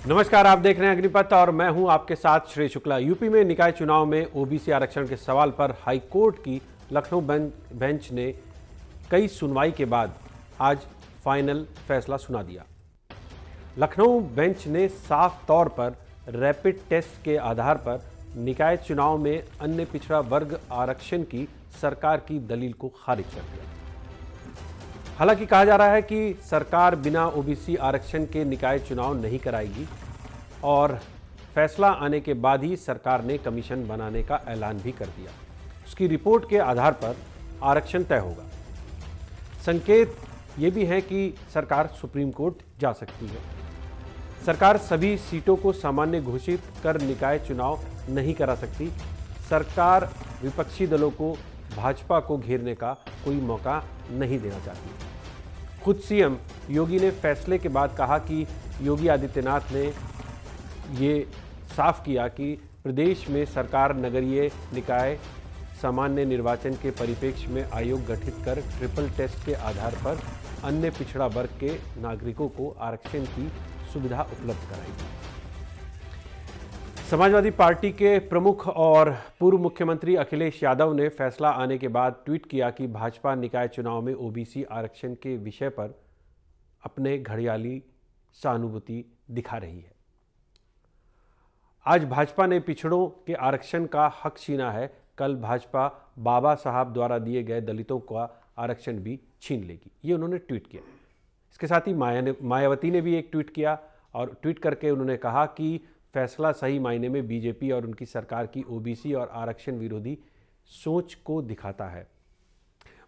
नमस्कार, आप देख रहे हैं अग्निपथ और मैं हूं आपके साथ श्री शुक्ला। यूपी में निकाय चुनाव में ओबीसी आरक्षण के सवाल पर हाईकोर्ट की लखनऊ बेंच ने कई सुनवाई के बाद आज फाइनल फैसला सुना दिया। लखनऊ बेंच ने साफ तौर पर रैपिड टेस्ट के आधार पर निकाय चुनाव में अन्य पिछड़ा वर्ग आरक्षण की सरकार की दलील को खारिज कर दिया। हालांकि कहा जा रहा है कि सरकार बिना ओबीसी आरक्षण के निकाय चुनाव नहीं कराएगी और फैसला आने के बाद ही सरकार ने कमीशन बनाने का ऐलान भी कर दिया। उसकी रिपोर्ट के आधार पर आरक्षण तय होगा। संकेत ये भी है कि सरकार सुप्रीम कोर्ट जा सकती है। सरकार सभी सीटों को सामान्य घोषित कर निकाय चुनाव नहीं करा सकती। सरकार विपक्षी दलों को भाजपा को घेरने का कोई मौका नहीं देना चाहती। खुद सीएम योगी ने फैसले के बाद कहा कि योगी आदित्यनाथ ने ये साफ किया कि प्रदेश में सरकार नगरीय निकाय सामान्य निर्वाचन के परिप्रेक्ष्य में आयोग गठित कर ट्रिपल टेस्ट के आधार पर अन्य पिछड़ा वर्ग के नागरिकों को आरक्षण की सुविधा उपलब्ध कराएगी। समाजवादी पार्टी के प्रमुख और पूर्व मुख्यमंत्री अखिलेश यादव ने फैसला आने के बाद ट्वीट किया कि भाजपा निकाय चुनाव में ओबीसी आरक्षण के विषय पर अपने घड़ियाली सहानुभूति दिखा रही है। आज भाजपा ने पिछड़ों के आरक्षण का हक छीना है, कल भाजपा बाबा साहब द्वारा दिए गए दलितों का आरक्षण भी छीन लेगी। ये उन्होंने ट्वीट किया। इसके साथ ही मायावती ने भी एक ट्वीट किया और ट्वीट करके उन्होंने कहा कि फैसला सही मायने में बीजेपी और उनकी सरकार की ओबीसी और आरक्षण विरोधी सोच को दिखाता है।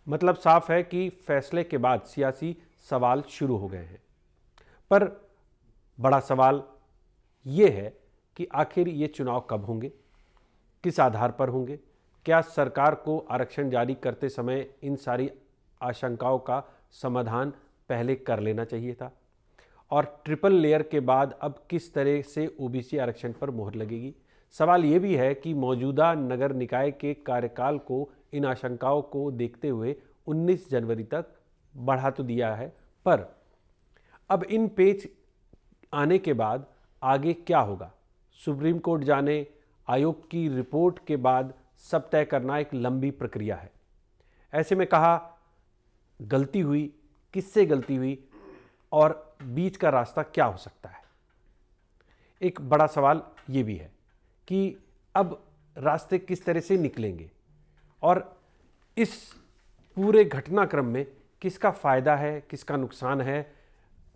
मतलब साफ है कि फैसले के बाद सियासी सवाल शुरू हो गए हैं। पर बड़ा सवाल ये है कि आखिर ये चुनाव कब होंगे, किस आधार पर होंगे? क्या सरकार को आरक्षण जारी करते समय इन सारी आशंकाओं का समाधान पहले कर लेना चाहिए था? और ट्रिपल लेयर के बाद अब किस तरह से ओबीसी आरक्षण पर मोहर लगेगी? सवाल ये भी है कि मौजूदा नगर निकाय के कार्यकाल को इन आशंकाओं को देखते हुए 19 जनवरी तक बढ़ा तो दिया है, पर अब इन पेच आने के बाद आगे क्या होगा? सुप्रीम कोर्ट जाने, आयोग की रिपोर्ट के बाद सब तय करना एक लंबी प्रक्रिया है। ऐसे में कहा गलती हुई, किससे गलती हुई और बीच का रास्ता क्या हो सकता है? एक बड़ा सवाल ये भी है कि अब रास्ते किस तरह से निकलेंगे और इस पूरे घटनाक्रम में किसका फ़ायदा है, किसका नुकसान है।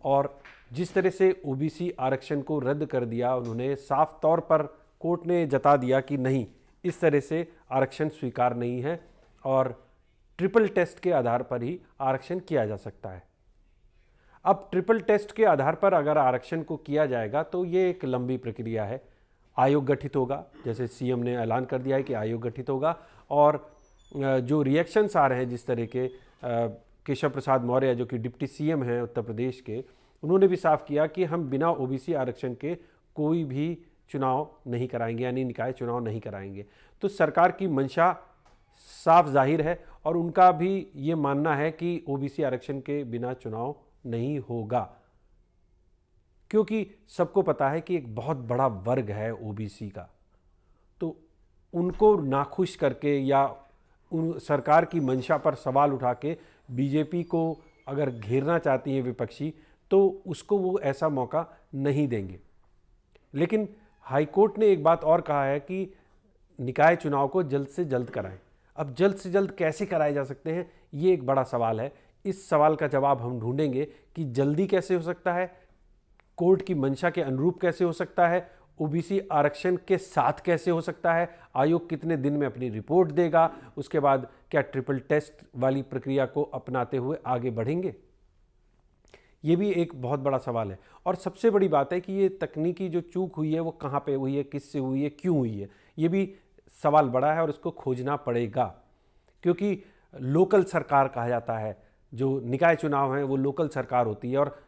और जिस तरह से ओबीसी आरक्षण को रद्द कर दिया, उन्होंने साफ तौर पर कोर्ट ने जता दिया कि नहीं, इस तरह से आरक्षण स्वीकार नहीं है और ट्रिपल टेस्ट के आधार पर ही आरक्षण किया जा सकता है। अब ट्रिपल टेस्ट के आधार पर अगर आरक्षण को किया जाएगा तो ये एक लंबी प्रक्रिया है। आयोग गठित होगा, जैसे सीएम ने ऐलान कर दिया है कि आयोग गठित होगा। और जो रिएक्शंस आ रहे हैं, जिस तरह के केशव प्रसाद मौर्य जो कि डिप्टी सीएम हैं उत्तर प्रदेश के, उन्होंने भी साफ किया कि हम बिना ओबीसी आरक्षण के कोई भी चुनाव नहीं कराएंगे, यानी निकाय चुनाव नहीं कराएंगे। तो सरकार की मंशा साफ जाहिर है और उनका भी ये मानना है कि ओबीसी आरक्षण के बिना चुनाव नहीं होगा, क्योंकि सबको पता है कि एक बहुत बड़ा वर्ग है ओबीसी का। तो उनको नाखुश करके या उन सरकार की मंशा पर सवाल उठा के बीजेपी को अगर घेरना चाहती है विपक्षी, तो उसको वो ऐसा मौका नहीं देंगे। लेकिन हाईकोर्ट ने एक बात और कहा है कि निकाय चुनाव को जल्द से जल्द कराएं। अब जल्द से जल्द कैसे कराए जा सकते हैं, ये एक बड़ा सवाल है। इस सवाल का जवाब हम ढूंढेंगे कि जल्दी कैसे हो सकता है, कोर्ट की मंशा के अनुरूप कैसे हो सकता है, ओबीसी आरक्षण के साथ कैसे हो सकता है, आयोग कितने दिन में अपनी रिपोर्ट देगा, उसके बाद क्या ट्रिपल टेस्ट वाली प्रक्रिया को अपनाते हुए आगे बढ़ेंगे। ये भी एक बहुत बड़ा सवाल है। और सबसे बड़ी बात है कि ये तकनीकी जो चूक हुई है वो कहाँ पे हुई है, किससे हुई है, क्यों हुई है, ये भी सवाल बड़ा है और इसको खोजना पड़ेगा। क्योंकि लोकल सरकार कहा जाता है, जो निकाय चुनाव हैं वो लोकल सरकार होती है और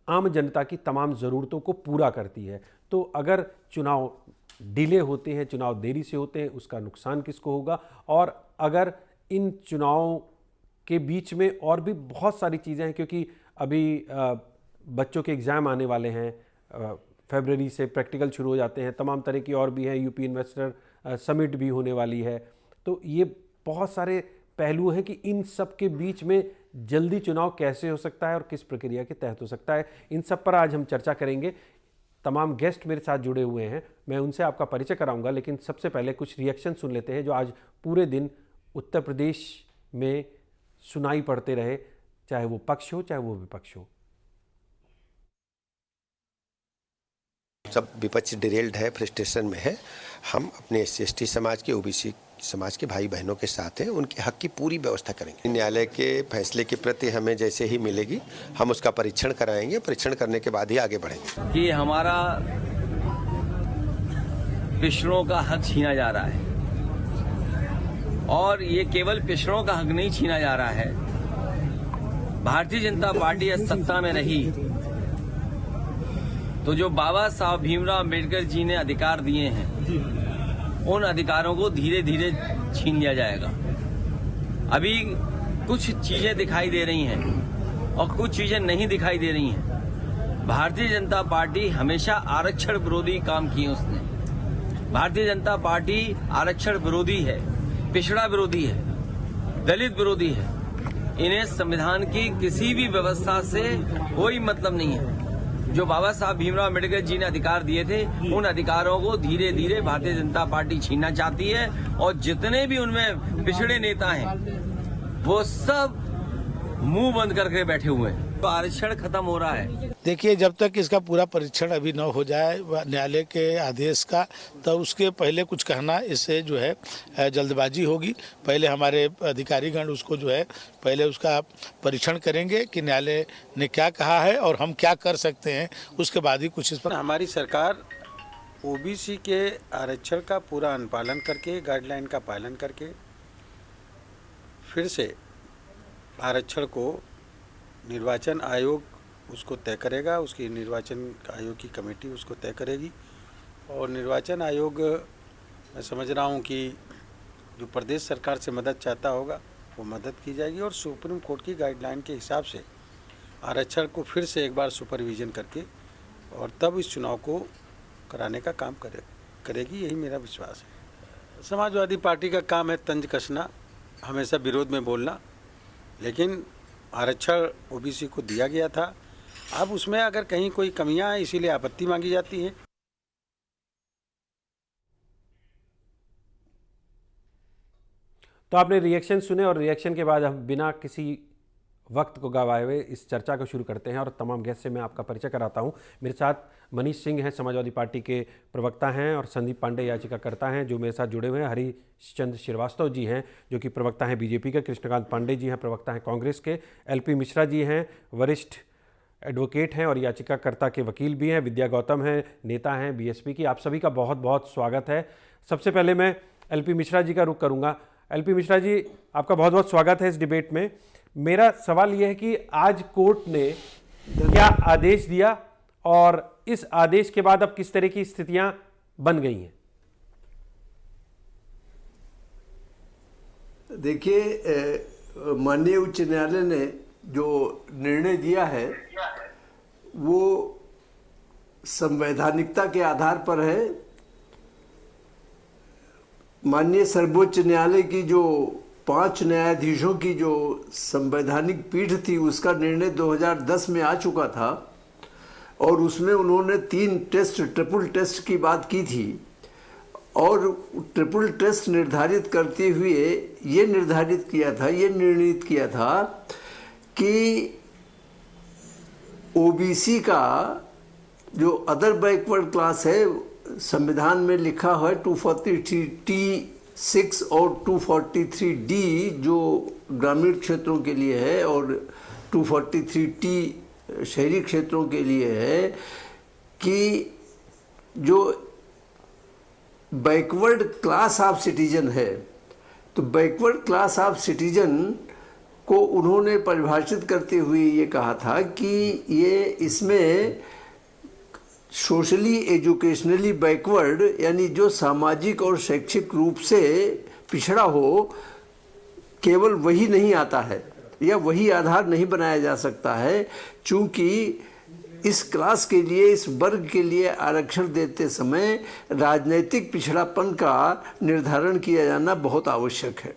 आम जनता की तमाम ज़रूरतों को पूरा करती है। तो अगर चुनाव डिले होते हैं, चुनाव देरी से होते हैं, उसका नुकसान किसको होगा? और अगर इन चुनावों के बीच में और भी बहुत सारी चीज़ें हैं, क्योंकि अभी बच्चों के एग्ज़ाम आने वाले हैं, फरवरी से प्रैक्टिकल शुरू हो जाते हैं, तमाम तरह की और भी हैं, यूपी इन्वेस्टर समिट भी होने वाली है। तो ये बहुत सारे पहलू हैं कि इन सब के बीच में जल्दी चुनाव कैसे हो सकता है और किस प्रक्रिया के तहत हो सकता है, इन सब पर आज हम चर्चा करेंगे। तमाम गेस्ट मेरे साथ जुड़े हुए हैं, मैं उनसे आपका परिचय कराऊंगा, लेकिन सबसे पहले कुछ रिएक्शन सुन लेते हैं जो आज पूरे दिन उत्तर प्रदेश में सुनाई पड़ते रहे, चाहे वो पक्ष हो चाहे वो विपक्ष हो। सब विपक्ष डिरेल्ड है, फ्रस्ट्रेशन में है। हम अपने SC/ST समाज के, OBC समाज के भाई बहनों के साथ हैं, उनके हक की पूरी व्यवस्था करेंगे। न्यायालय के फैसले के प्रति हमें जैसे ही मिलेगी हम उसका परीक्षण कराएंगे, परीक्षण करने के बाद ही आगे बढ़ेंगे। कि हमारा पिछड़ों का हक छीना जा रहा है, और ये केवल पिछड़ों का हक नहीं छीना जा रहा है। भारतीय जनता पार्टी सत्ता में रही तो जो बाबा साहब भीमराव अम्बेडकर जी ने अधिकार दिए हैं, उन अधिकारों को धीरे धीरे छीन लिया जाएगा। अभी कुछ चीजें दिखाई दे रही हैं और कुछ चीजें नहीं दिखाई दे रही हैं। भारतीय जनता पार्टी हमेशा आरक्षण विरोधी काम किए उसने। भारतीय जनता पार्टी आरक्षण विरोधी है, पिछड़ा विरोधी है, दलित विरोधी है। इन्हें संविधान की किसी भी व्यवस्था से कोई मतलब नहीं है। जो बाबा साहब भीमराव अम्बेडकर जी ने अधिकार दिए थे, उन अधिकारों को धीरे धीरे भारतीय जनता पार्टी छीनना चाहती है, और जितने भी उनमें पिछड़े नेता हैं वो सब मुंह बंद करके बैठे हुए हैं। तो आरक्षण खत्म हो रहा है। देखिए, जब तक इसका पूरा परीक्षण अभी न हो जाए न्यायालय के आदेश का, तो उसके पहले कुछ कहना इससे जो है जल्दबाजी होगी। पहले हमारे अधिकारीगण उसको जो है पहले उसका परीक्षण करेंगे कि न्यायालय ने क्या कहा है और हम क्या कर सकते हैं, उसके बाद ही कुछ इस पर। हमारी सरकार OBC के आरक्षण का पूरा अनुपालन करके, गाइडलाइन का पालन करके फिर से आरक्षण को निर्वाचन आयोग उसको तय करेगा। उसकी निर्वाचन आयोग की कमेटी उसको तय करेगी, और निर्वाचन आयोग, मैं समझ रहा हूँ कि जो प्रदेश सरकार से मदद चाहता होगा वो मदद की जाएगी, और सुप्रीम कोर्ट की गाइडलाइन के हिसाब से आरक्षण को फिर से एक बार सुपरविजन करके और तब इस चुनाव को कराने का काम करेगी। यही मेरा विश्वास है। समाजवादी पार्टी का काम है तंज कसना, हमेशा विरोध में बोलना, लेकिन आरक्षण OBC को दिया गया था। अब उसमें अगर कहीं कोई कमियां हैं, इसीलिए आपत्ति मांगी जाती है। तो आपने रिएक्शन सुने, और रिएक्शन के बाद हम बिना किसी वक्त को गवाए हुए इस चर्चा को शुरू करते हैं, और तमाम गेस्ट से मैं आपका परिचय कराता हूं। मेरे साथ मनीष सिंह हैं, समाजवादी पार्टी के प्रवक्ता हैं, और संदीप पांडे याचिकाकर्ता हैं जो मेरे साथ जुड़े हुए हैं। हरीशचंद्र श्रीवास्तव जी हैं जो कि प्रवक्ता हैं BJP के। कृष्णकांत पांडे जी हैं, प्रवक्ता हैं कांग्रेस के। LP मिश्रा जी हैं, वरिष्ठ एडवोकेट हैं और याचिकाकर्ता के वकील भी हैं। विद्या गौतम हैं, नेता हैं BSP की। आप सभी का बहुत बहुत स्वागत है। सबसे पहले मैं LP मिश्रा जी का रुख करूँगा। LP मिश्रा जी, आपका बहुत बहुत स्वागत है इस डिबेट में। मेरा सवाल यह है कि आज कोर्ट ने क्या आदेश दिया, और इस आदेश के बाद अब किस तरह की स्थितियां बन गई हैं? देखिए, माननीय उच्च न्यायालय ने जो निर्णय दिया है वो संवैधानिकता के आधार पर है। माननीय सर्वोच्च न्यायालय की जो 5 न्यायाधीशों की जो संवैधानिक पीठ थी, उसका निर्णय 2010 में आ चुका था, और उसमें उन्होंने 3 टेस्ट, ट्रिपल टेस्ट की बात की थी, और ट्रिपल टेस्ट निर्धारित करते हुए ये निर्धारित किया था, ये निर्णित किया था कि OBC का जो अदर बैकवर्ड क्लास है, संविधान में लिखा है 243T6 और 243D जो ग्रामीण क्षेत्रों के लिए है, और 243T शहरी क्षेत्रों के लिए है, कि जो बैकवर्ड क्लास ऑफ सिटीजन है, तो बैकवर्ड क्लास ऑफ सिटीजन को उन्होंने परिभाषित करते हुए ये कहा था कि ये इसमें सोशली एजुकेशनली बैकवर्ड, यानी जो सामाजिक और शैक्षिक रूप से पिछड़ा हो, केवल वही नहीं आता है, या वही आधार नहीं बनाया जा सकता है, चूँकि इस क्लास के लिए, इस वर्ग के लिए आरक्षण देते समय राजनीतिक पिछड़ापन का निर्धारण किया जाना बहुत आवश्यक है।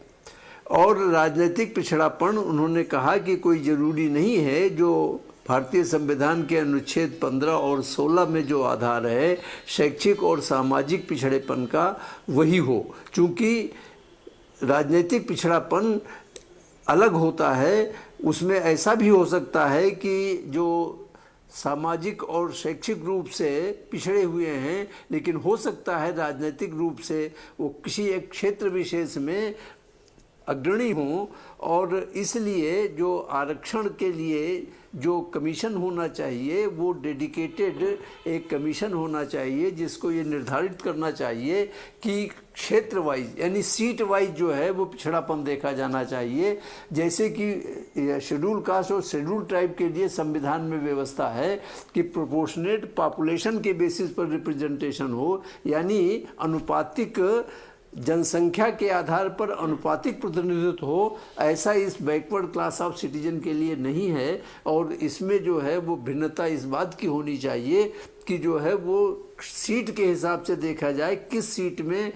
और राजनीतिक पिछड़ापन उन्होंने कहा कि कोई ज़रूरी नहीं है, जो भारतीय संविधान के अनुच्छेद 15 और 16 में जो आधार है शैक्षिक और सामाजिक पिछड़ेपन का, वही हो। चूँकि राजनीतिक पिछड़ापन अलग होता है, उसमें ऐसा भी हो सकता है कि जो सामाजिक और शैक्षिक रूप से पिछड़े हुए हैं, लेकिन हो सकता है राजनीतिक रूप से वो किसी एक क्षेत्र विशेष में अग्रणी हों, और इसलिए जो आरक्षण के लिए जो कमीशन होना चाहिए वो डेडिकेटेड एक कमीशन होना चाहिए, जिसको ये निर्धारित करना चाहिए कि क्षेत्र वाइज यानी सीट वाइज जो है वो पिछड़ापन देखा जाना चाहिए। जैसे कि शेड्यूल कास्ट और शेड्यूल ट्राइब के लिए संविधान में व्यवस्था है कि प्रोपोर्शनेट पॉपुलेशन के बेसिस पर रिप्रेजेंटेशन हो, यानी अनुपातिक जनसंख्या के आधार पर अनुपातिक प्रतिनिधित्व हो। ऐसा इस बैकवर्ड क्लास ऑफ सिटीजन के लिए नहीं है। और इसमें जो है वो भिन्नता इस बात की होनी चाहिए कि जो है वो सीट के हिसाब से देखा जाए, किस सीट में,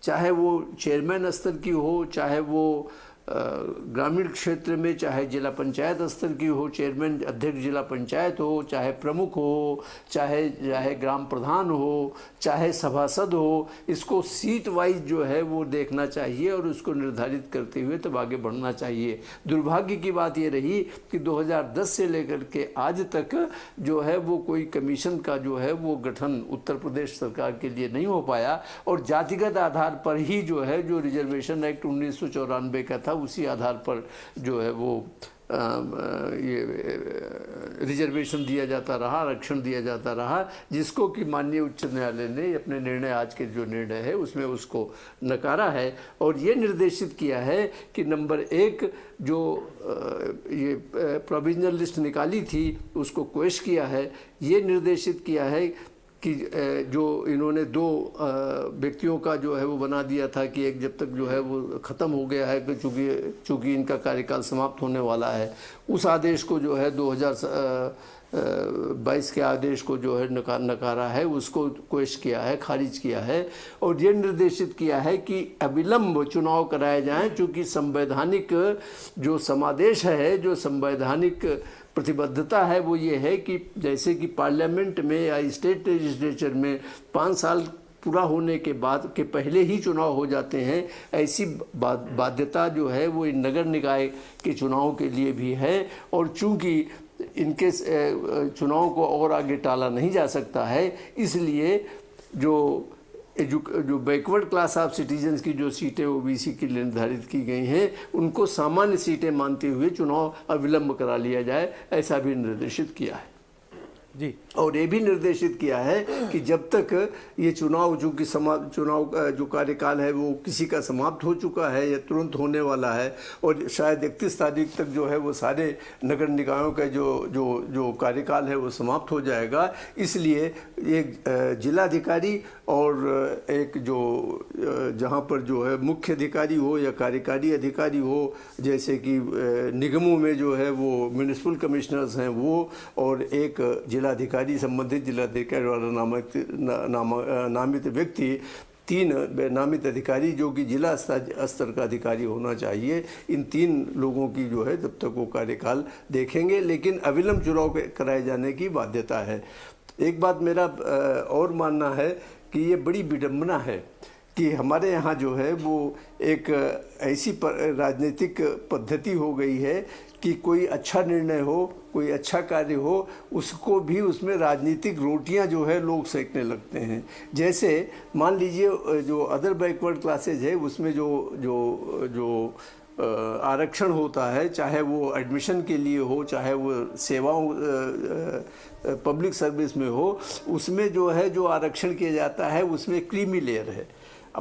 चाहे वो चेयरमैन स्तर की हो, चाहे वो ग्रामीण क्षेत्र में, चाहे जिला पंचायत स्तर की हो, चेयरमैन अध्यक्ष जिला पंचायत हो, चाहे प्रमुख हो, चाहे ग्राम प्रधान हो, चाहे सभासद हो, इसको सीट वाइज जो है वो देखना चाहिए और उसको निर्धारित करते हुए तब आगे बढ़ना चाहिए। दुर्भाग्य की बात ये रही कि 2010 से लेकर के आज तक जो है वो कोई कमीशन का जो है वो गठन उत्तर प्रदेश सरकार के लिए नहीं हो पाया, और जातिगत आधार पर ही जो है जो रिजर्वेशन एक्ट 1994 का था उसी आधार पर जो है वो ये रिजर्वेशन दिया जाता रहा, आरक्षण दिया जाता रहा, जिसको कि माननीय उच्च न्यायालय ने अपने निर्णय, आज के जो निर्णय है उसमें उसको नकारा है और ये निर्देशित किया है कि नंबर 1 जो ये प्रोविजनल लिस्ट निकाली थी उसको क्वेश किया है। ये निर्देशित किया है कि जो इन्होंने 2 व्यक्तियों का जो है वो बना दिया था कि एक जब तक जो है वो ख़त्म हो गया है कि चूँकि इनका कार्यकाल समाप्त होने वाला है, उस आदेश को जो है 2022 के आदेश को जो है नकारा है, उसको क्वेश किया है, खारिज किया है। और ये निर्देशित किया है कि अविलंब चुनाव कराए जाएं, चूँकि संवैधानिक जो समादेश है, जो संवैधानिक प्रतिबद्धता है वो ये है कि जैसे कि पार्लियामेंट में या स्टेट लेजिस्लेचर में 5 साल पूरा होने के बाद के पहले ही चुनाव हो जाते हैं, ऐसी बाध्यता जो है वो इन नगर निकाय के चुनाव के लिए भी है। और चूंकि इनके चुनाव को और आगे टाला नहीं जा सकता है, इसलिए जो बैकवर्ड क्लास ऑफ सिटीजन्स की जो सीटें ओबीसी के लिए निर्धारित की गई हैं, उनको सामान्य सीटें मानते हुए चुनाव अविलंब करा लिया जाए, ऐसा भी निर्देशित किया है जी। और ये भी निर्देशित किया है कि जब तक ये चुनाव चुनाव का जो कार्यकाल है वो किसी का समाप्त हो चुका है या तुरंत होने वाला है, और शायद 31 तारीख तक जो है वो सारे नगर निकायों का जो कार्यकाल है वो समाप्त हो जाएगा। इसलिए एक जिलाधिकारी और एक जो जहाँ पर जो है मुख्य अधिकारी हो या कार्यकारी अधिकारी हो, जैसे कि निगमों में जो है वो म्यूनिसिपल कमिश्नर्स हैं वो, और एक जिलाधिकारी, संबंधित जिलाधिकारी वाला नामित व्यक्ति, 3 नामित अधिकारी जो कि जिला स्तर का अधिकारी होना चाहिए। इन 3 लोगों की जो है तब तक वो कार्यकाल देखेंगे, लेकिन अविलंब चुनाव कराए जाने की बाध्यता है। एक बात मेरा और मानना है कि ये बड़ी विडंबना है कि हमारे यहाँ जो है वो एक ऐसी राजनीतिक पद्धति हो गई है कि कोई अच्छा निर्णय हो, कोई अच्छा कार्य हो, उसको भी उसमें राजनीतिक रोटियां जो है लोग सेकने लगते हैं। जैसे मान लीजिए जो अदर बैकवर्ड क्लासेज है उसमें जो आरक्षण होता है, चाहे वो एडमिशन के लिए हो, चाहे वो सेवाओं पब्लिक सर्विस में हो, उसमें जो है जो आरक्षण किया जाता है उसमें क्रीमी लेयर है।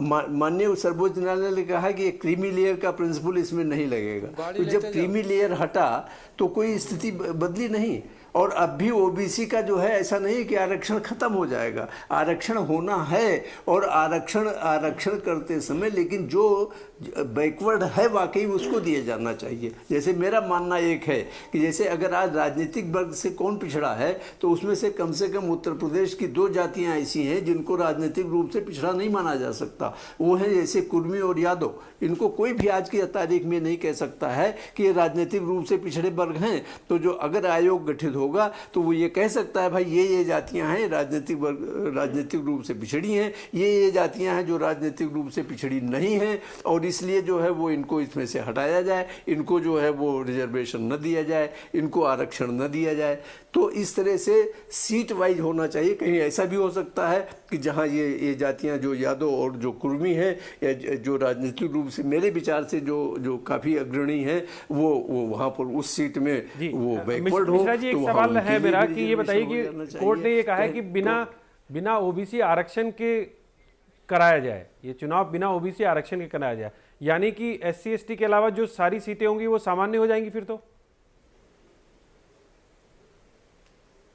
माननीय सर्वोच्च न्यायालय ने कहा कि ये क्रीमी लेयर का प्रिंसिपल इसमें नहीं लगेगा। तो जब क्रीमी लेयर हटा तो कोई स्थिति बदली नहीं। और अब भी ओबीसी का जो है ऐसा नहीं कि आरक्षण खत्म हो जाएगा, आरक्षण होना है। और आरक्षण करते समय लेकिन जो बैकवर्ड है वाकई उसको दिया जाना चाहिए। जैसे मेरा मानना एक है कि जैसे अगर आज राजनीतिक वर्ग से कौन पिछड़ा है तो उसमें से कम उत्तर प्रदेश की 2 जातियां ऐसी हैं जिनको राजनीतिक रूप से पिछड़ा नहीं माना जा सकता। वो है जैसे कुर्मी और यादव। इनको कोई भी आज की तारीख में नहीं कह सकता है कि ये राजनीतिक रूप से पिछड़े वर्ग हैं। तो जो अगर आयोग गठित होगा तो वो ये कह सकता है भाई ये जातियां हैं राजनीतिक रूप से पिछड़ी हैं, ये जातियां हैं जो राजनीतिक रूप से पिछड़ी नहीं हैं, और इसलिए जो है वो इनको इसमें से हटाया जाए, इनको जो है वो रिजर्वेशन न दिया जाए, इनको आरक्षण न दिया जाए। तो इस तरह से सीट वाइज होना चाहिए। कहीं ऐसा भी हो सकता है कि जहां ये जातियां जो यादव और जो कुर्मी हैं या जो राजनीतिक रूप से मेरे विचार से जो काफ़ी अग्रणी हैं वो वहाँ पर उस सीट में वो बैकवर्ड हो। मिश्रा जी, एक सवाल है मेरा कि ये बताइए कि कोर्ट ने ये कहा है कि बिना ओबीसी आरक्षण के कराया जाए, ये चुनाव बिना ओबीसी आरक्षण के कराया जाए, यानी कि SC ST के अलावा जो सारी सीटें होंगी वो सामान्य हो जाएंगी फिर तो?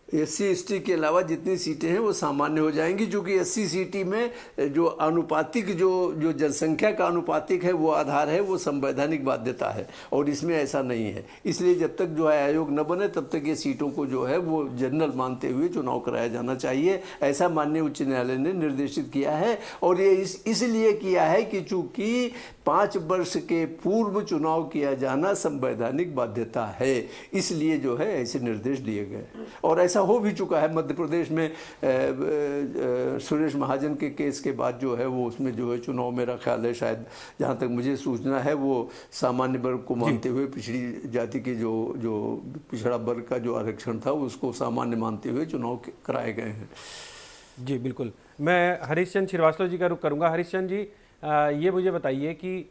SC ST के अलावा जितनी सीटें हैं वो सामान्य हो जाएंगी, क्योंकि SC ST में जो आनुपातिक जो जनसंख्या का आनुपातिक है वो आधार है, वो संवैधानिक बाध्यता है, और इसमें ऐसा नहीं है। इसलिए जब तक जो है आयोग न बने तब तक ये सीटों को जो है वो जनरल मानते हुए चुनाव कराया जाना चाहिए, ऐसा माननीय उच्च न्यायालय ने निर्देशित किया है। और ये इसलिए किया है कि चूंकि 5 वर्ष के पूर्व चुनाव किया जाना संवैधानिक बाध्यता है, इसलिए जो है ऐसे निर्देश दिए गए। और ऐसा हो भी चुका है मध्य प्रदेश में सुरेश महाजन के केस के बाद जो है वो उसमें जो है चुनाव, मेरा ख्याल है शायद जहाँ तक मुझे सूचना है वो सामान्य वर्ग को मानते हुए पिछड़ी जाति के जो पिछड़ा वर्ग का जो आरक्षण था उसको सामान्य मानते हुए चुनाव कराए गए हैं। जी बिल्कुल। मैं हरीश चंद्र श्रीवास्तव जी का रुख करूँगा। हरीश चंद्र जी, ये मुझे बताइए कि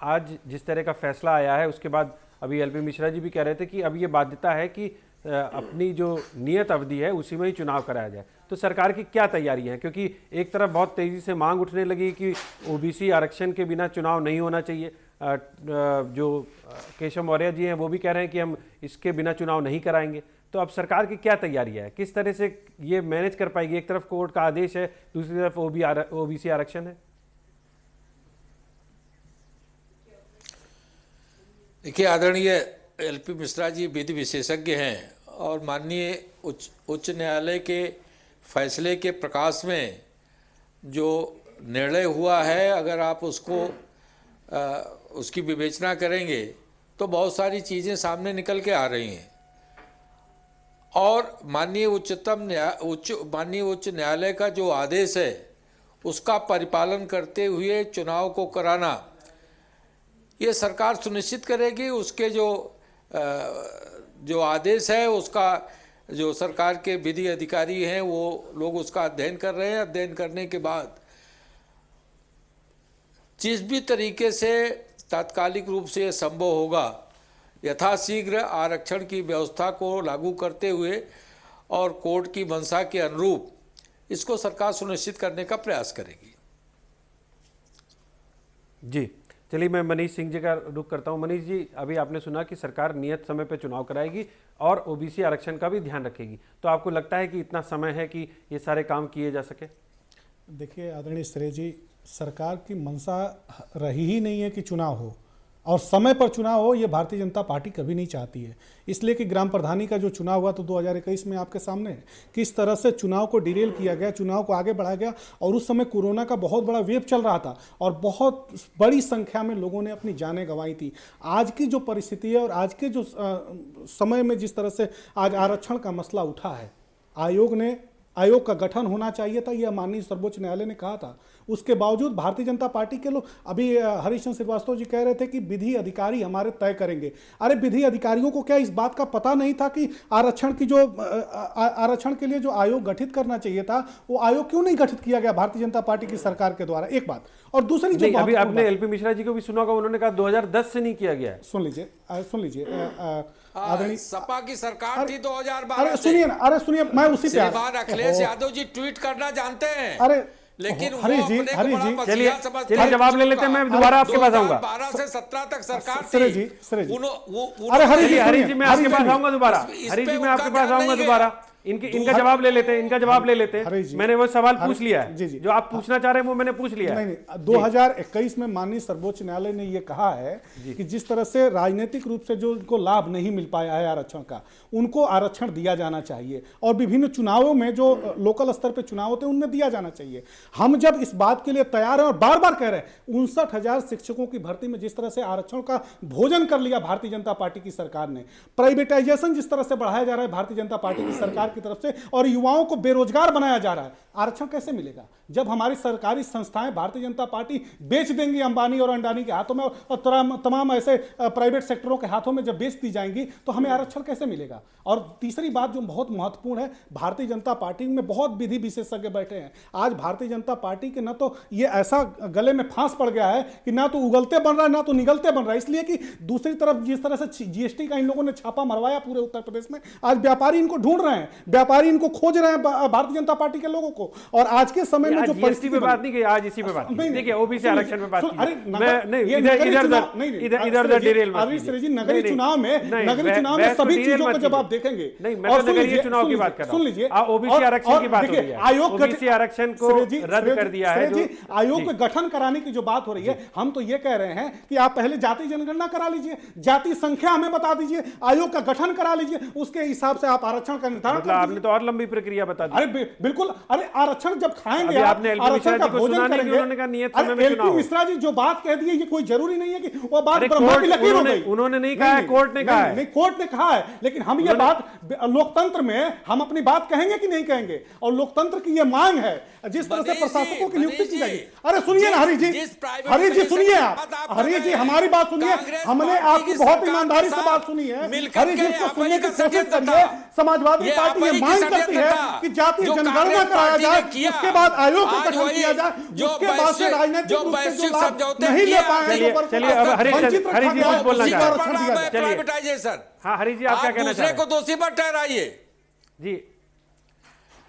आज जिस तरह का फैसला आया है उसके बाद अभी LP मिश्रा जी भी कह रहे थे कि अब ये बाध्यता है कि अपनी जो नियत अवधि है उसी में ही चुनाव कराया जाए, तो सरकार की क्या तैयारी है? क्योंकि एक तरफ बहुत तेज़ी से मांग उठने लगी कि ओबीसी आरक्षण के बिना चुनाव नहीं होना चाहिए। जो केशव मौर्य जी हैं वो भी कह रहे हैं कि हम इसके बिना चुनाव नहीं कराएंगे। तो अब सरकार की क्या तैयारी है, किस तरह से ये मैनेज कर पाएगी? एक तरफ कोर्ट का आदेश है, दूसरी तरफ ओबीसी आरक्षण है। देखिए, आदरणीय LP मिश्रा जी विधि विशेषज्ञ हैं और माननीय उच्च न्यायालय के फैसले के प्रकाश में जो निर्णय हुआ है, अगर आप उसकी विवेचना करेंगे तो बहुत सारी चीज़ें सामने निकल के आ रही हैं। और माननीय उच्च न्यायालय का जो आदेश है उसका परिपालन करते हुए चुनाव को कराना, ये सरकार सुनिश्चित करेगी। उसके जो आदेश है उसका जो सरकार के विधि अधिकारी हैं वो लोग उसका अध्ययन कर रहे हैं। अध्ययन करने के बाद जिस भी तरीके से तात्कालिक रूप से संभव होगा यथाशीघ्र आरक्षण की व्यवस्था को लागू करते हुए और कोर्ट की मंशा के अनुरूप इसको सरकार सुनिश्चित करने का प्रयास करेगी। जी चलिए, मैं मनीष सिंह जी का रुख करता हूं। मनीष जी, अभी आपने सुना कि सरकार नियत समय पर चुनाव कराएगी और ओबीसी आरक्षण का भी ध्यान रखेगी, तो आपको लगता है कि इतना समय है कि ये सारे काम किए जा सके? देखिए आदरणीय श्रेय जी, सरकार की मंशा रही ही नहीं है कि चुनाव हो और समय पर चुनाव हो, ये भारतीय जनता पार्टी कभी नहीं चाहती है। इसलिए कि ग्राम प्रधानी का जो चुनाव हुआ तो 2021 में आपके सामने किस तरह से चुनाव को डिरेल किया गया, चुनाव को आगे बढ़ाया गया, और उस समय कोरोना का बहुत बड़ा वेव चल रहा था और बहुत बड़ी संख्या में लोगों ने अपनी जानें गंवाई थी। आज की जो परिस्थिति है और आज के जो समय में जिस तरह से आज आरक्षण का मसला उठा है, आयोग का गठन होना चाहिए था, यह माननीय सर्वोच्च न्यायालय ने कहा था। उसके बावजूद भारतीय जनता पार्टी के लोग, अभी हरीश चंद्र श्रीवास्तव जी कह रहे थे कि विधि अधिकारी हमारे तय करेंगे। अरे विधि अधिकारियों को क्या इस बात का पता नहीं था कि आरक्षण के लिए जो आयोग गठित करना चाहिए था वो आयोग क्यों नहीं गठित किया गया भारतीय जनता पार्टी की सरकार के द्वारा? एक बात। और दूसरी जो अभी आपने LP मिश्रा जी को भी सुना होगा, उन्होंने कहा 2010 से नहीं किया गया है। सुन लीजिए आदरणीय सपा की सरकार थी 2012 अरे सुनिए, मैं उसी पे श्रीमान अखिलेश यादव जी ट्वीट करना जानते हैं। अरे लेकिन वो हरीश जी, अपने को हरीश बड़ा जी, मसीहा समझते चलिए हैं। जवाब ले लेते हैं, मैं दोबारा आपके पास आऊंगा। 2012 से 17 तक सरकार थी। श्रेय जी, श्रेय जी। उन्होंने- अरे हरीश जी, हरीश जी मैं आपके पास आऊंगा दोबारा। इस हरीश पे जी मैं उनका आपके पास ध्यान आऊंगा नहीं दोबारा। गया। इनका जवाब ले लेते हैं, इनका जवाब ले लेते हैं। हरीश जी, मैंने वो सवाल पूछ हरीश- लिया है, जी, जी। जो आप पूछना चाह रहे हैं वो मैंने पूछ लिया है। नहीं 2021 में माननीय सर्वोच्च न्यायालय ने यह कहा है कि जिस तरह से राजनीतिक रूप से जो उनको लाभ नहीं मिल पाया है आरक्षण का, उनको आरक्षण दिया जाना चाहिए और विभिन्न चुनावों में जो लोकल स्तर पे चुनाव होते हैं उनमें दिया जाना चाहिए। हम जब इस बात के लिए तैयार हैं और बार बार कह रहे हैं, 59,000 शिक्षकों की भर्ती में जिस तरह से आरक्षण का भोजन कर लिया भारतीय जनता पार्टी की सरकार ने, प्राइवेटाइजेशन जिस तरह से बढ़ाया जा रहा है भारतीय जनता पार्टी की सरकार की तरफ से, और युवाओं को बेरोजगार बनाया जा रहा है, आरक्षण कैसे मिलेगा जब हमारी सरकारी संस्थाएं भारतीय जनता पार्टी बेच देंगी अंबानी और अंडानी के हाथों में और तमाम ऐसे प्राइवेट सेक्टरों के हाथों में जब बेच दी जाएंगी तो हमें आरक्षण कैसे मिलेगा। और तीसरी बात जो बहुत महत्वपूर्ण है, भारतीय जनता पार्टी में बहुत विधि विशेषज्ञ बैठे हैं। आज भारतीय जनता पार्टी के न तो ये ऐसा गले में फांस पड़ गया है कि ना तो उगलते बन रहा है ना तो निगलते बन रहा है, इसलिए कि दूसरी तरफ जिस तरह से जीएसटी का इन लोगों ने छापा मरवाया पूरे उत्तर प्रदेश में, आज व्यापारी इनको ढूंढ रहे हैं, व्यापारी इनको खोज रहे हैं भारतीय जनता पार्टी के लोगों को। और आज के समय में जो जीएसटी पे बात नहीं की, आज इसी पे बात की। देखिए ओबीसी आरक्षण पे बात की। अरे इधर डिटेल मत अरे श्रेय जी, नगरीय कीजिए। चुनाव नहीं, में सभी तो चीजों मत को जब आप कीजिए। देखेंगे, नहीं, मैं तो नगरीय चुनाव की बात कर रहा हूं। सुन लीजिए, ओबीसी आरक्षण की बात हो रही है। आयोग ओबीसी आरक्षण को रद्द कर दिया है। आयोग के गठन कराने की जो बात हो रही है, हम तो ये कह रहे हैं कि आप पहले जाति जनगणना करा लीजिए, जाति संख्या हमें बता दीजिए, आयोग का गठन करा लीजिए, उसके हिसाब से आप आरक्षण का निर्धारण मतलब आपने तो और लंबी प्रक्रिया बता दी। अरे बिल्कुल, अरे आरक्षण जब खाएंगे अभी आपने एलपी मिश्रा आरक्षण का जी को भोजन सुना नहीं कि करेंगे। उन्होंने कहा नियत समय में अरे चुनाव एलपी हो। मिश्रा जी जो बात कह दी है, ये कोई जरूरी नहीं है कि वो बात अरे ब्रह्मा की लकीर हो उन्होंने- गई। उन्होंने नहीं कहा है, कोर्ट ने कहा है। नहीं, कोर्ट ने कहा है, लेकिन हम ये बात लोकतंत्र में हम अपनी बात कहेंगे कि नहीं कहेंगे, और लोकतंत्र की ये मांग है जिस तरह से मनीष जी, प्रशासकों की नियुक्ति मनीष की जी, जाएगी। अरे सुनिए ना हरीश जी, जिस प्राइवेट हरीश जी सुनिए सेक्टर आप, की बात आप हरीश कर जी रहे हैं, हमारी बात सुनिए, कांग्रेस हमने पार्टी आपकी की बहुत सरकार ईमानदारी के से साथ बात सुनी है। मिलकर हरीश जी के इसको आपस सुनने की का कोशिश षड्यंत्र करिए। था। समाजवादी ये पार्टी ये आपस मांग की करती है षड्यंत्र कि जातीय जो जनगणना कांग्रेस कराया पार्टी ने जाए, किया। उसके बाद आयोग का आज गठन वही किया जाए, जो उसके बाद से राजनीतिक जो रूप से जो वैश्विक लाभ समझौते नहीं ले किया। पाएंगे चलिए, अब हरीश जी कुछ बोलना उसी चाह का रहे हैं। परिणाम है चलिए। प्राइवेटाइजेशन। हाँ हरीश जी, आप क्या कहना चाह दूसरे रहे को हैं? दोषी मत ठहराइए। जी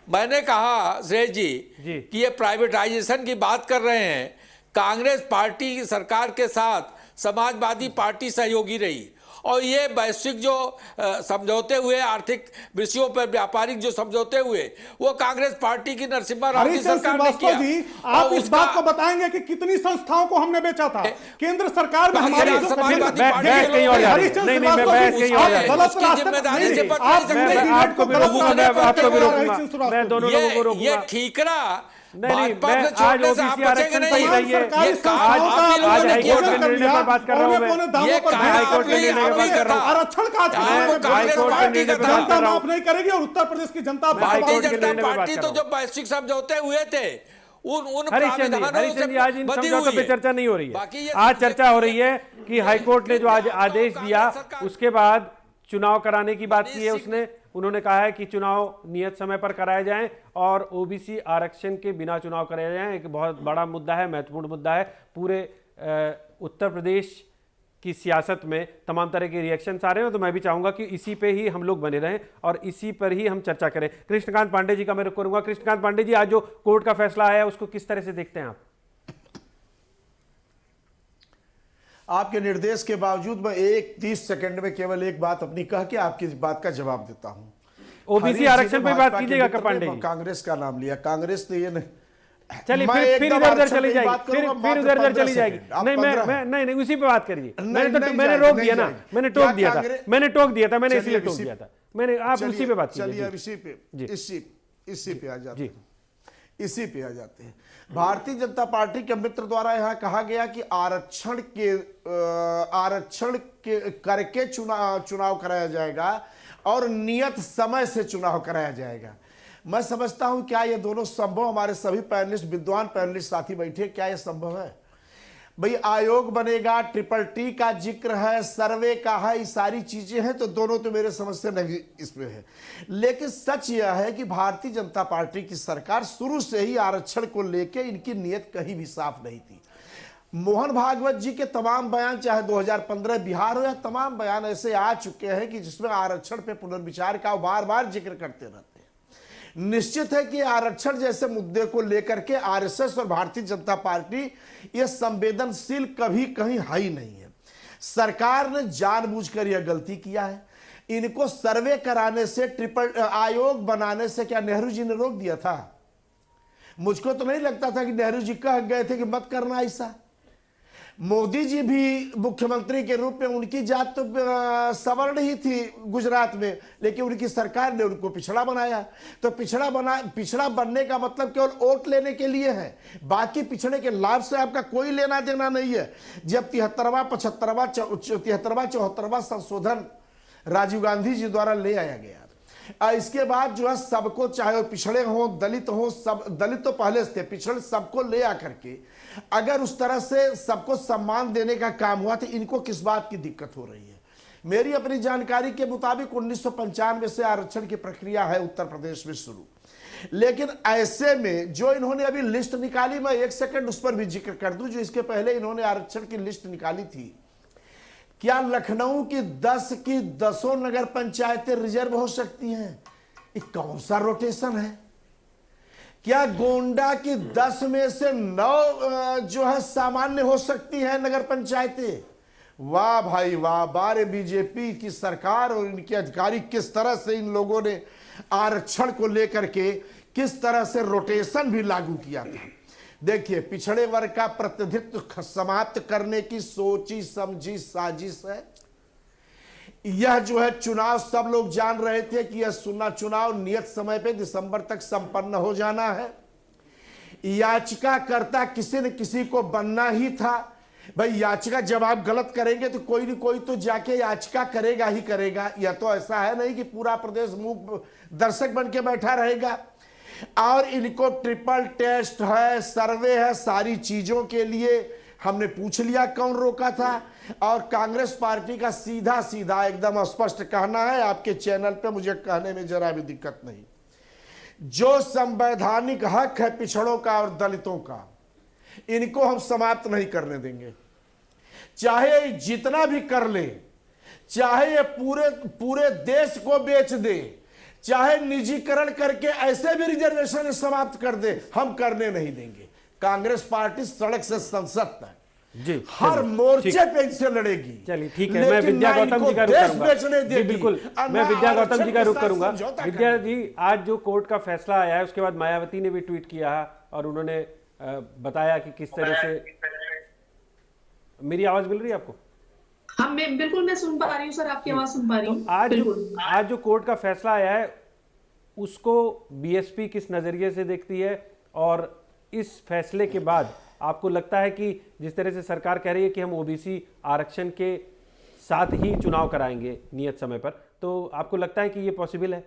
मैंने कहा श्रेय जी जी। कि ये प्राइवेटाइजेशन की बात कर रहे हैं। कांग्रेस पार्टी की सरकार के साथ समाजवादी पार्टी सहयोगी रही, और ये वैश्विक जो समझौते हुए आर्थिक विषयों पर व्यापारिक जो समझौते हुए, वो कांग्रेस पार्टी की नरसिम्हा राव की हरीश चंद्र सरकार ने किया। श्रीवास्तव जी, आप इस बात को बताएंगे कि कितनी संस्थाओं को हमने बेचा था केंद्र सरकार में हमारी जो समाजवादी मैं- पार्टी बहस के कहीं लोग और जा रही हरीश है। चंद्र नहीं, नहीं, मैं श्रीवास्तव बहस जी, कहीं और आप जा रही है। गलत उसकी रास्ते पर जिम्मेदारी नहीं, से नहीं, बच आप नहीं जितने सकते। मिनट आपको भी गलत रोकूंगा, रास्ते मैं पर आपको भी चला रहे हैं, रोकूंगा। हरीश चंद्र मैं श्रीवास्तव दोनों जी। लोगों को ये रोकूंगा। ठीकरा नहीं, भाजपा मैं से आज छोड़ने से आप ओबीसी बचेंगे आरक्षण नहीं। पर तमाम ये सरकारी ये संस्थाओं का आप ही लोगों ने आज हाईकोर्ट किया। के निर्णय पर बात कर रहा हूं मैं। पौने दामों ये पर कहा भेज हाईकोर्ट के दिया। निर्णय पर बात कर रहा हूं। आरक्षण का आज के समय में हाईकोर्ट के निर्णय पर बात जनता कर रहा हूं। माफ नहीं करेगी और उत्तर प्रदेश की जनता मैं भारतीय हाईकोर्ट के जनता निर्णय पर बात पार्टी कर तो रहा जो वैश्विक समझौते हुए थे उन हरीशचंद जी, प्राविधानों हरीशचंद जी, आज इन बंधी समझौतों हुई पे है। चर्चा नहीं हो रही बाकी है। ये आज चर्चा हो रही है कि हाईकोर्ट ने जो आज आदेश दिया सरकार- उसके बाद चुनाव कराने की बात की है उसने। उन्होंने कहा है कि चुनाव नियत समय पर कराए जाएं और ओबीसी आरक्षण के बिना चुनाव कराए जाएं। एक बहुत बड़ा मुद्दा है, महत्वपूर्ण मुद्दा है। पूरे उत्तर प्रदेश की सियासत में तमाम तरह के रिएक्शंस आ रहे हैं, तो मैं भी चाहूंगा कि इसी पे ही हम लोग बने रहें और इसी पर ही हम चर्चा करें। कृष्णकांत पांडे जी का मैं रुख करूंगा। कृष्णकांत पांडे जी, आज जो कोर्ट का फैसला आया है उसको किस तरह से देखते हैं आप? आपके निर्देश के बावजूद मैं 30 सेकंड में केवल एक बात अपनी कह के आपकी बात का जवाब देता हूं। ओबीसी आरक्षण पे बात कीजिएगा का पांडे जी। कांग्रेस का नाम लिया, कांग्रेस ने ये नहीं। चलिए मैं फिर एकदम इधर उधर आरक्षण चली की जाएगी, बात करूंगा, फिर मात्र उधर 15 चली जाएगी। सेकंड। आप नहीं 15 मैं नहीं उसी पे बात करिए। नहीं, मैंने नहीं मैंने जाएगी, रोक नहीं दिया ना, जाएगी। मैंने क्या टोक दिया था, कांग्रेस- मैंने टोक दिया था, मैंने चलिए, इसलिए टोक इसी- दिया था। मैंने आप उसी पे बात चलिए कीजिए। अब इसी पे जी। इसी पे आ जाते जी। हैं। इसी पे आ जाते हैं। भारतीय जनता पार्टी के मित्र द्वारा यहाँ कहा गया कि आरक्षण के करके चुनाव कराया जाएगा और नियत समय से चुनाव कराया जाएगा। मैं समझता हूं क्या ये दोनों संभव, हमारे सभी पैनलिस्ट, विद्वान पैनलिस्ट साथी बैठे, क्या ये संभव है? भाई आयोग बनेगा, ट्रिपल का जिक्र है, सर्वे का है, ये सारी चीजें हैं, तो दोनों तो मेरे समझ से नहीं इसमें है। लेकिन सच यह है कि भारतीय जनता पार्टी की सरकार शुरू से ही आरक्षण को लेकर इनकी नीयत कहीं भी साफ नहीं थी। मोहन भागवत जी के तमाम बयान, चाहे 2015 बिहार हो या तमाम बयान ऐसे आ चुके हैं कि जिसमें आरक्षण पे पुनर्विचार का बार बार जिक्र करते रहते हैं। निश्चित है कि आरक्षण जैसे मुद्दे को लेकर के आरएसएस और भारतीय जनता पार्टी ये संवेदनशील कभी कहीं है ही नहीं है। सरकार ने जानबूझकर यह गलती किया है। इनको सर्वे कराने से, ट्रिपल आयोग बनाने से क्या नेहरू जी ने रोक दिया था? मुझको तो नहीं लगता था कि नेहरू जी कह गए थे कि मत करना ऐसा। मोदी जी भी मुख्यमंत्री के रूप में, उनकी जात तो सवर्ण ही थी गुजरात में, लेकिन उनकी सरकार ने उनको पिछड़ा बनाया। तो पिछड़ा बनने का मतलब केवल वोट लेने के लिए है, बाकी पिछड़े के लाभ से आपका कोई लेना देना नहीं है। जब 73वां संशोधन राजीव गांधी जी द्वारा ले आया गया, इसके बाद जो है सबको, चाहे वो पिछड़े हों, दलित हों, सब दलित तो पहले से थे, पिछड़े सबको ले आकर के अगर उस तरह से सबको सम्मान देने का काम हुआ तो इनको किस बात की दिक्कत हो रही है? मेरी अपनी जानकारी के मुताबिक 1995 से आरक्षण की प्रक्रिया है उत्तर प्रदेश में शुरू, लेकिन ऐसे में जो इन्होंने अभी लिस्ट निकाली, मैं एक सेकंड उस पर भी जिक्र कर दूं, जो इसके पहले इन्होंने आरक्षण की लिस्ट निकाली थी, क्या लखनऊ की 10 की 10 नगर पंचायतें रिजर्व हो सकती हैं? ये कौन सा रोटेशन है? क्या गोंडा की 10 में से 9 जो है सामान्य हो सकती हैं नगर पंचायतें? वाह भाई वाह, बारे बीजेपी की सरकार और इनके अधिकारी किस तरह से इन लोगों ने आरक्षण को लेकर के किस तरह से रोटेशन भी लागू किया था। देखिए, पिछड़े वर्ग का प्रतिनिधित्व समाप्त करने की सोची समझी साजिश है। यह जो है चुनाव, सब लोग जान रहे थे कि यह चुनाव नियत समय पे दिसंबर तक संपन्न हो जाना है। याचिकाकर्ता किसी न किसी को बनना ही था। भाई याचिका जब आप गलत करेंगे तो कोई न कोई तो जाके याचिका करेगा ही करेगा। यह तो ऐसा है नहीं कि पूरा प्रदेश मूक दर्शक बन के बैठा रहेगा। और इनको ट्रिपल टेस्ट है, सर्वे है, सारी चीजों के लिए हमने पूछ लिया कौन रोका था। और कांग्रेस पार्टी का सीधा सीधा एकदम स्पष्ट कहना है, आपके चैनल पे मुझे कहने में जरा भी दिक्कत नहीं, जो संवैधानिक हक है पिछड़ों का और दलितों का, इनको हम समाप्त नहीं करने देंगे। चाहे जितना भी कर ले, चाहे ये पूरे देश को बेच दे, चाहे निजीकरण करके ऐसे भी रिजर्वेशन समाप्त कर दे, हम करने नहीं देंगे। कांग्रेस पार्टी सड़क से संसद तक जी, हर मोर्चे पे इनसे लड़ेगी। चलिए ठीक है, मैं विद्या गौतम जी का रुख करूंगा। जी बिल्कुल, मैं विद्या गौतम जी का रुख करूंगा। विद्या जी, आज जो कोर्ट का फैसला आया है उसके बाद मायावती ने भी ट्वीट किया और उन्होंने बताया कि किस तरह से, मेरी आवाज मिल रही है आपको? हाँ, मैं सुन पा रही हूँ सर, आपकी आवाज सुन पा रही हूँ। तो आज जो कोर्ट का फैसला आया है उसको बीएसपी किस नजरिए से देखती है, और इस फैसले के बाद आपको लगता है कि जिस तरह से सरकार कह रही है कि हम ओबीसी आरक्षण के साथ ही चुनाव कराएंगे नियत समय पर, तो आपको लगता है कि ये पॉसिबल है?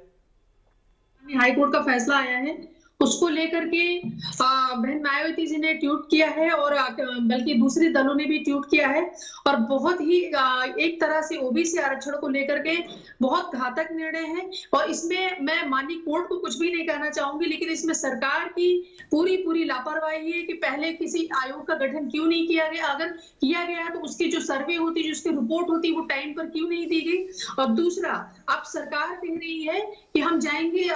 हाई कोर्ट का फैसला आया है, उसको लेकर के बहन मायावती जी ने ट्वीट किया है और बल्कि दूसरे दलों ने भी ट्वीट किया है, और बहुत ही एक तरह से ओबीसी आरक्षण को लेकर के बहुत घातक निर्णय है। और इसमें मैं माननीय कोर्ट को कुछ भी नहीं कहना चाहूंगी, लेकिन इसमें सरकार की पूरी लापरवाही है कि पहले किसी आयोग का गठन क्यों नहीं किया गया, अगर किया गया तो उसकी जो सर्वे होती, जो उसकी रिपोर्ट होती, वो टाइम पर क्यों नहीं दी गई। और दूसरा, अब सरकार कह रही है कि हम जाएंगे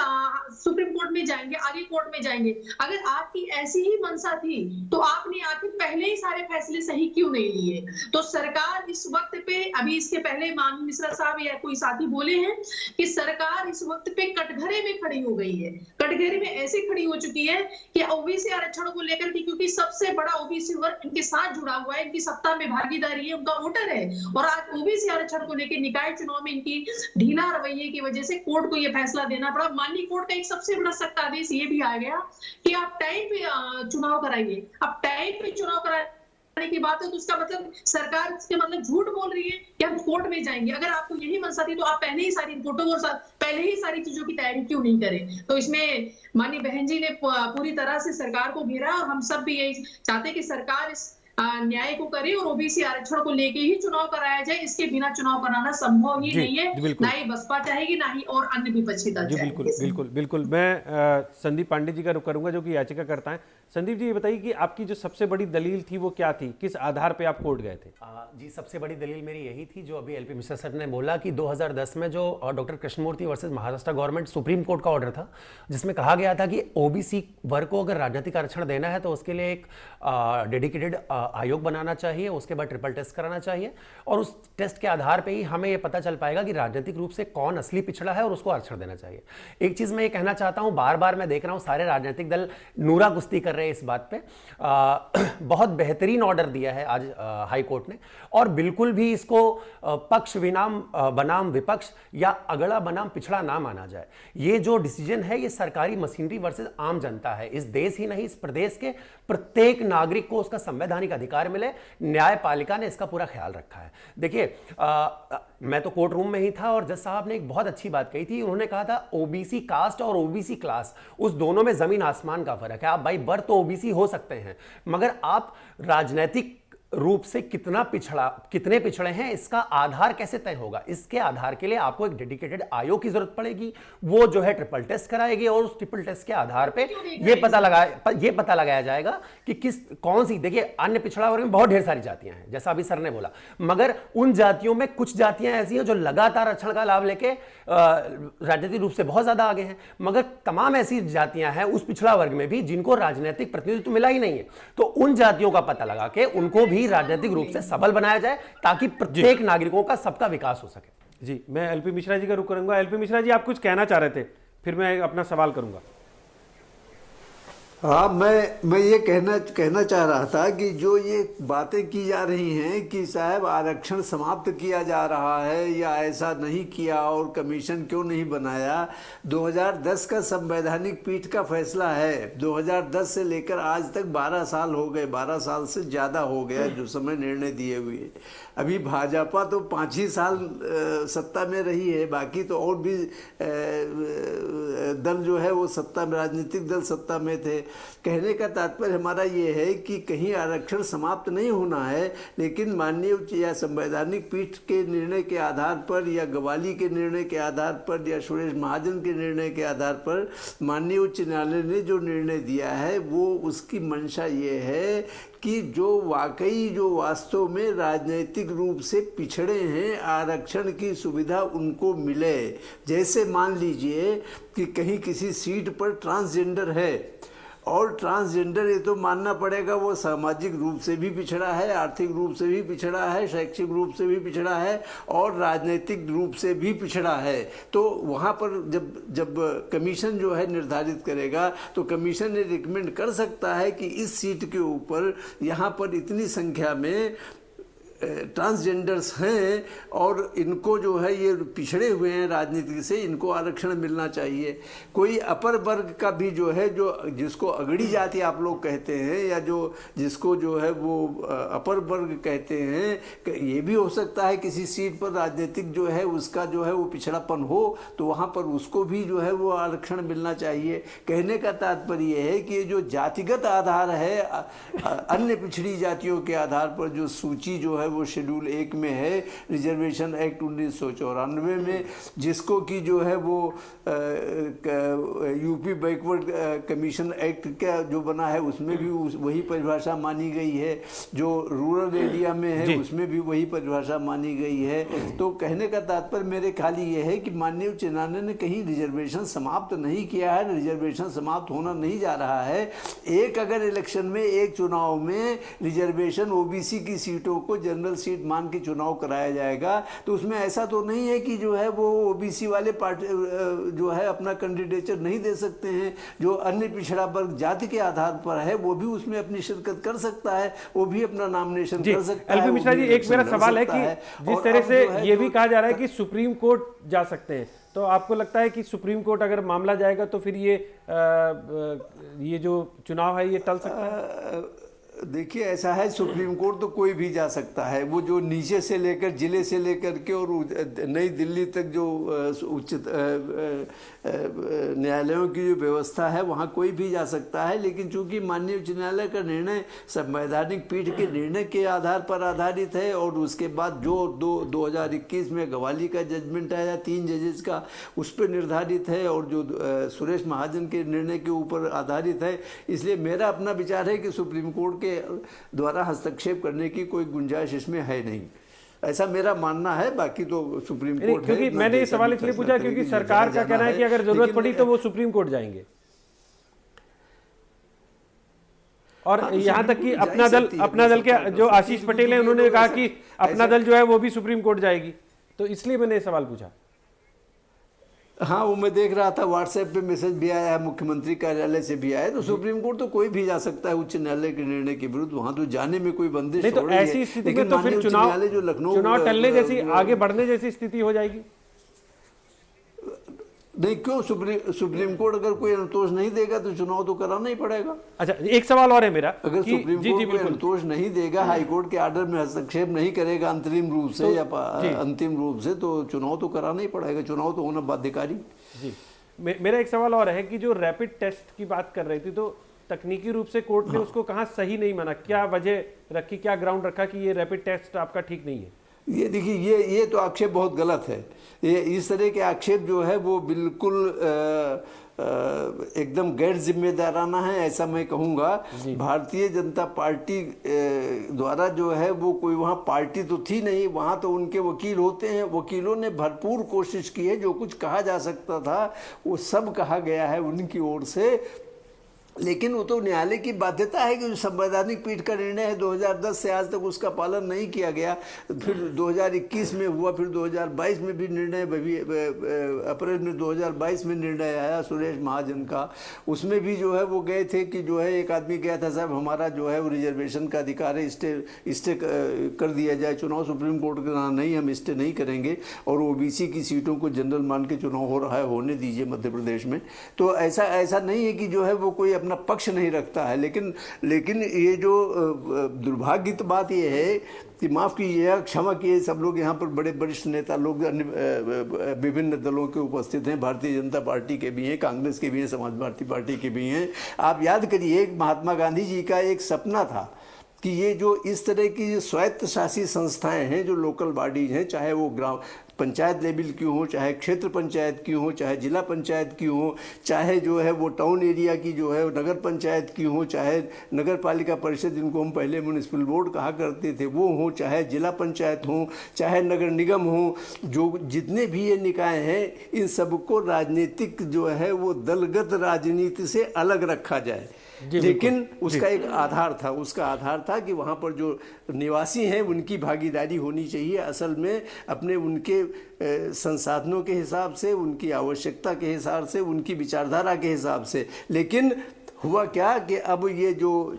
सुप्रीम कोर्ट में जाएंगे, आगे कोर्ट में जाएंगे। अगर आपकी ऐसी ही मंशा थी तो आपने आखिर पहले ही सारे फैसले सही क्यों नहीं लिए? तो सरकार इस वक्त पे, अभी इसके पहले माननीय मिश्रा साहब या कोई साथी बोले हैं कि सरकार इस वक्त पे कटघरे में खड़ी हो गई है। कटघरे में ऐसे खड़ी हो चुकी है कि ओबीसी आरक्षण को लेकर के, क्योंकि सबसे बड़ा ओबीसी वर्ग इनके साथ जुड़ा हुआ है, इनकी सत्ता में भागीदारी है, उनका वोटर है, और आज ओबीसी आरक्षण को लेकर निकाय चुनाव में इनकी ढीला रवैये की वजह से कोर्ट को यह फैसला देना पड़ा। माननीय कोर्ट का एक सबसे बड़ा सख्त आदेश ये भी आ गया कि आप टाइम पे चुनाव कराइए। अब टाइम पे चुनाव कराने की बात है तो उसका मतलब सरकार इसके मतलब झूठ बोल रही है कि हम कोर्ट में जाएंगे। अगर आपको यही मंशा थी तो आप पहले ही सारी रिपोर्टों और पहले ही सारी चीजों की तैयारी क्यों नहीं करें? तो इसमें माननीय बहन जी ने पूरी तरह से सरकार को घेरा, और हम सब भी यही चाहते हैं कि सरकार इस न्याय को करे और ओबीसी आरक्षण को लेके ही चुनाव कराया जाए। इसके बिना चुनाव कराना संभव ही नहीं है, ना ही बसपा चाहेगी ना ही और अन्य विपक्षी दल जी। बिल्कुल बिल्कुल बिल्कुल। मैं संदीप पांडे जी का रुख करूंगा जो कि याचिकाकर्ता हैं। संदीप जी, ये बताइए कि आपकी जो सबसे बड़ी दलील थी वो क्या थी, किस आधार पे आप कोर्ट गए थे? जी, सबसे बड़ी दलील मेरी यही थी जो अभी एलपी मिश्रा सर ने बोला कि 2010 में जो doctor Krishnamurthy versus Maharashtra government supreme court का ऑर्डर था, जिसमें कहा गया था कि ओबीसी वर्ग को अगर राजनीतिक आरक्षण देना है तो उसके लिए एक डेडिकेटेड आयोग बनाना चाहिए, उसके बाद ट्रिपल टेस्ट कराना चाहिए और उस टेस्ट के आधार पर ही हमें यह पता चल पाएगा कि राजनीतिक रूप से कौन असली पिछड़ा है और उसको आरक्षण देना चाहिए। एक चीज मैं ये कहना चाहता हूं, बार बार मैं देख रहा हूं सारे राजनीतिक दल नूरा कुश्ती कर रहे हैं इस बात पे। बहुत बेहतरीन ऑर्डर दिया है आज हाई कोर्ट ने और बिल्कुल भी इसको पक्ष विनाम बनाम विपक्ष या अगड़ा बनाम पिछड़ा ना माना जाए। ये जो डिसीजन है ये सरकारी मशीनरी वर्सेस आम जनता है। इस देश ही नहीं, इस प्रदेश के प्रत्येक नागरिक को उसका संवैधानिक अधिकार मिले, न्यायपालिका ने इसका पूरा ख्याल रखा है। देखिए, मैं तो कोर्ट रूम में ही था और जज साहब ने एक बहुत अच्छी बात कही थी। उन्होंने कहा था ओबीसी कास्ट और ओबीसी क्लास, उस दोनों में जमीन आसमान का फर्क है। आप भाई बर्थ तो ओबीसी हो सकते हैं, मगर आप राजनीतिक रूप से कितने पिछड़े हैं इसका आधार कैसे तय होगा? इसके आधार के लिए आपको एक डेडिकेटेड आयोग की जरूरत पड़ेगी। वो जो है ट्रिपल टेस्ट कराएगी और उस ट्रिपल टेस्ट के आधार पे ये पता लगाया जाएगा कि कौन सी। देखिए, अन्य पिछड़ा वर्ग में बहुत ढेर सारी जातियां हैं, जैसा अभी सर ने बोला, मगर उन जातियों में कुछ जातियां ऐसी हैं जो लगातार आरक्षण का लाभ लेके राजनीतिक रूप से बहुत ज्यादा आगे हैं, मगर तमाम ऐसी जातियां हैं उस पिछड़ा वर्ग में भी जिनको राजनीतिक प्रतिनिधित्व मिला ही नहीं है। तो उन जातियों का पता लगा के उनको भी राजनीतिक रूप से सबल बनाया जाए ताकि प्रत्येक नागरिकों का सबका विकास हो सके। जी, मैं एलपी मिश्रा जी का रुख करूंगा। एलपी मिश्रा जी, आप कुछ कहना चाह रहे थे, फिर मैं अपना सवाल करूंगा। हाँ, मैं ये कहना चाह रहा था कि जो ये बातें की जा रही हैं कि साहब आरक्षण समाप्त किया जा रहा है या ऐसा नहीं किया और कमीशन क्यों नहीं बनाया, 2010 का संवैधानिक पीठ का फैसला है। 2010 से लेकर आज तक 12 साल हो गए, 12 साल से ज़्यादा हो गया जो समय निर्णय दिए हुए। अभी भाजपा तो 5 ही साल सत्ता में रही है, बाकी तो और भी दल जो है वो सत्ता में, राजनीतिक दल सत्ता में थे। कहने का तात्पर्य हमारा ये है कि कहीं आरक्षण समाप्त नहीं होना है, लेकिन माननीय उच्च या संवैधानिक पीठ के निर्णय के आधार पर या गवाली के निर्णय के आधार पर या सुरेश महाजन के निर्णय के आधार पर माननीय उच्च न्यायालय ने जो निर्णय दिया है वो उसकी मंशा ये है कि जो वास्तव में राजनीतिक रूप से पिछड़े हैं, आरक्षण की सुविधा उनको मिले। जैसे मान लीजिए कि कहीं किसी सीट पर ट्रांसजेंडर है और ट्रांसजेंडर, ये तो मानना पड़ेगा वो सामाजिक रूप से भी पिछड़ा है, आर्थिक रूप से भी पिछड़ा है, शैक्षिक रूप से भी पिछड़ा है और राजनीतिक रूप से भी पिछड़ा है। तो वहाँ पर जब कमीशन जो है निर्धारित करेगा तो कमीशन ने रिकमेंड कर सकता है कि इस सीट के ऊपर यहाँ पर इतनी संख्या में ट्रांसजेंडर्स हैं और इनको जो है ये पिछड़े हुए हैं राजनीति से, इनको आरक्षण मिलना चाहिए। कोई अपर वर्ग का भी जो है, जो जिसको अगड़ी जाति आप लोग कहते हैं या जिसको जो है वो अपर वर्ग कहते हैं, ये भी हो सकता है किसी सीट पर राजनीतिक जो है उसका जो है वो पिछड़ापन हो तो वहाँ पर उसको भी जो है वो आरक्षण मिलना चाहिए। कहने का तात्पर्य ये है कि जो जातिगत आधार है, अन्य पिछड़ी जातियों के आधार पर जो सूची जो है वो शेड्यूल 1 में है, रिजर्वेशन एक्ट 1994 में, जिसको कि जो है वो यूपी बैकवर्ड कमीशन एक्ट का जो बना है उसमें भी वही परिभाषा मानी गई है, जो रूरल एरिया में है उसमें भी वही परिभाषा मानी गई है। तो कहने का तात्पर्य मेरे ख्याल ये है कि माननीय उच्च न्यायालय ने कहीं रिजर्वेशन समाप्त नहीं किया है, रिजर्वेशन समाप्त होना नहीं जा रहा है। एक अगर इलेक्शन में, एक चुनाव में रिजर्वेशन ओबीसी की सीटों को जनरल सीट मान के चुनाव कराया जाएगा तो उसमें ऐसा तो नहीं है कि जो है वो ओबीसी वाले पार्टी जो है अपना कैंडिडेचर नहीं दे सकते हैं। जो अन्य पिछड़ा वर्ग जाति के आधार पर है वो भी उसमें अपनी शिरकत कर सकता है, वो भी अपना नॉमिनेशन कर सकता है। एलपी मिश्रा जी, एक मेरा सवाल है कि जिस तरह से ये भी कहा जा रहा है कि सुप्रीम कोर्ट जा सकते हैं, तो आपको लगता है कि सुप्रीम कोर्ट अगर मामला जाएगा तो फिर ये जो चुनाव है ये टल सकता है? देखिए ऐसा है, सुप्रीम कोर्ट तो कोई भी जा सकता है। वो जो नीचे से लेकर जिले से लेकर के और नई दिल्ली तक जो उच्च न्यायालयों की जो व्यवस्था है वहाँ कोई भी जा सकता है। लेकिन चूंकि माननीय उच्च न्यायालय का निर्णय संवैधानिक पीठ के निर्णय के आधार पर आधारित है और उसके बाद जो 2021 में गवाली का जजमेंट आया 3 जजेस का, उस पर निर्धारित है और जो सुरेश महाजन के निर्णय के ऊपर आधारित है, इसलिए मेरा अपना विचार है कि सुप्रीम कोर्ट के द्वारा हस्तक्षेप करने की कोई गुंजाइश इसमें है नहीं, ऐसा मेरा मानना है। बाकी तो सुप्रीम कोर्ट, क्योंकि मैंने ये सवाल इसलिए पूछा क्योंकि सरकार का कहना है कि अगर जरूरत पड़ी तो वो सुप्रीम कोर्ट जाएंगे, और यहाँ तक कि अपना दल के जो आशीष पटेल हैं उन्होंने कहा कि अपना दल जो है वो भी सुप्रीम कोर्ट जाएगी, तो इसलिए मैंने ये सवाल पूछा। हाँ, वो मैं देख रहा था, व्हाट्सएप पे मैसेज भी आया है, मुख्यमंत्री कार्यालय से भी आया है। तो सुप्रीम कोर्ट तो कोई भी जा सकता है उच्च न्यायालय के निर्णय के विरुद्ध, वहां तो जाने में कोई बंदिश नहीं। तो ऐसी स्थिति में तो फिर चुनाव टलने जैसी, आगे बढ़ने जैसी स्थिति हो जाएगी। नहीं, क्यों? सुप्रीम कोर्ट अगर कोई अनुतोष नहीं देगा तो चुनाव तो कराना ही पड़ेगा। अच्छा, एक सवाल और है मेरा, अगर सुप्रीम कोर्ट कोई अनुतोष नहीं देगा, हाई कोर्ट के आर्डर में हस्तक्षेप नहीं करेगा अंतरिम रूप से या अंतिम रूप से, तो चुनाव तो कराना ही पड़ेगा, चुनाव तो होना बाध्यकारी। जी, मेरा एक सवाल और है कि जो रैपिड टेस्ट की बात कर रही थी, तो तकनीकी रूप से कोर्ट ने उसको कहाँ सही नहीं माना, क्या वजह रखी, क्या ग्राउंड रखा कि ये रैपिड टेस्ट आपका ठीक नहीं है? ये देखिए, ये तो आक्षेप बहुत गलत है। ये इस तरह के आक्षेप जो है वो बिल्कुल एकदम गैर जिम्मेदाराना है, ऐसा मैं कहूँगा। भारतीय जनता पार्टी द्वारा जो है वो कोई वहाँ पार्टी तो थी नहीं, वहाँ तो उनके वकील होते हैं, वकीलों ने भरपूर कोशिश की है, जो कुछ कहा जा सकता था वो सब कहा गया है उनकी ओर से। लेकिन वो तो न्यायालय की बाध्यता है कि जो संवैधानिक पीठ का निर्णय है 2010 से आज तक उसका पालन नहीं किया गया। फिर 2021 में हुआ, फिर 2022 में भी निर्णय, अप्रैल में 2022 में निर्णय आया सुरेश महाजन का, उसमें भी जो है वो गए थे कि जो है एक आदमी गया था, साहब हमारा जो है वो रिजर्वेशन का अधिकार है, स्टे कर दिया जाए चुनाव। सुप्रीम कोर्ट का कहा नहीं, हम स्टे नहीं करेंगे और ओबीसी की सीटों को जनरल मान के चुनाव हो रहा है, होने दीजिए मध्य प्रदेश में। तो ऐसा नहीं है कि जो है वो कोई अपना पक्ष नहीं रखता है। लेकिन ये जो दुर्भाग्य की बात ये है कि माफ़ कीजिएगा, क्षमा कीजिए, सब लोग यहाँ पर बड़े वरिष्ठ नेता लोग विभिन्न दलों के उपस्थित हैं, भारतीय जनता पार्टी के भी हैं, कांग्रेस के भी हैं, समाजवादी पार्टी के भी हैं। आप याद करिए, महात्मा गांधी जी का एक सपना था कि ये जो इस तरह की स्वायत्त शासी संस्थाएं हैं, जो लोकल बॉडीज हैं, चाहे वो ग्राम पंचायत लेवल की हो, चाहे क्षेत्र पंचायत की हो, चाहे जिला पंचायत की हो, चाहे जो है वो टाउन एरिया की जो है नगर पंचायत की हो, चाहे नगर पालिका परिषद जिनको हम पहले म्यूनिसिपल बोर्ड कहा करते थे वो हो, चाहे जिला पंचायत हो, चाहे नगर निगम हो, जो जितने भी ये निकाय हैं, इन सबको राजनीतिक जो है वो दलगत राजनीति से अलग रखा जाए। लेकिन उसका एक आधार था, उसका आधार था कि वहाँ पर जो निवासी हैं उनकी भागीदारी होनी चाहिए, असल में अपने उनके संसाधनों के हिसाब से, उनकी आवश्यकता के हिसाब से, उनकी विचारधारा के हिसाब से। लेकिन हुआ क्या कि अब ये जो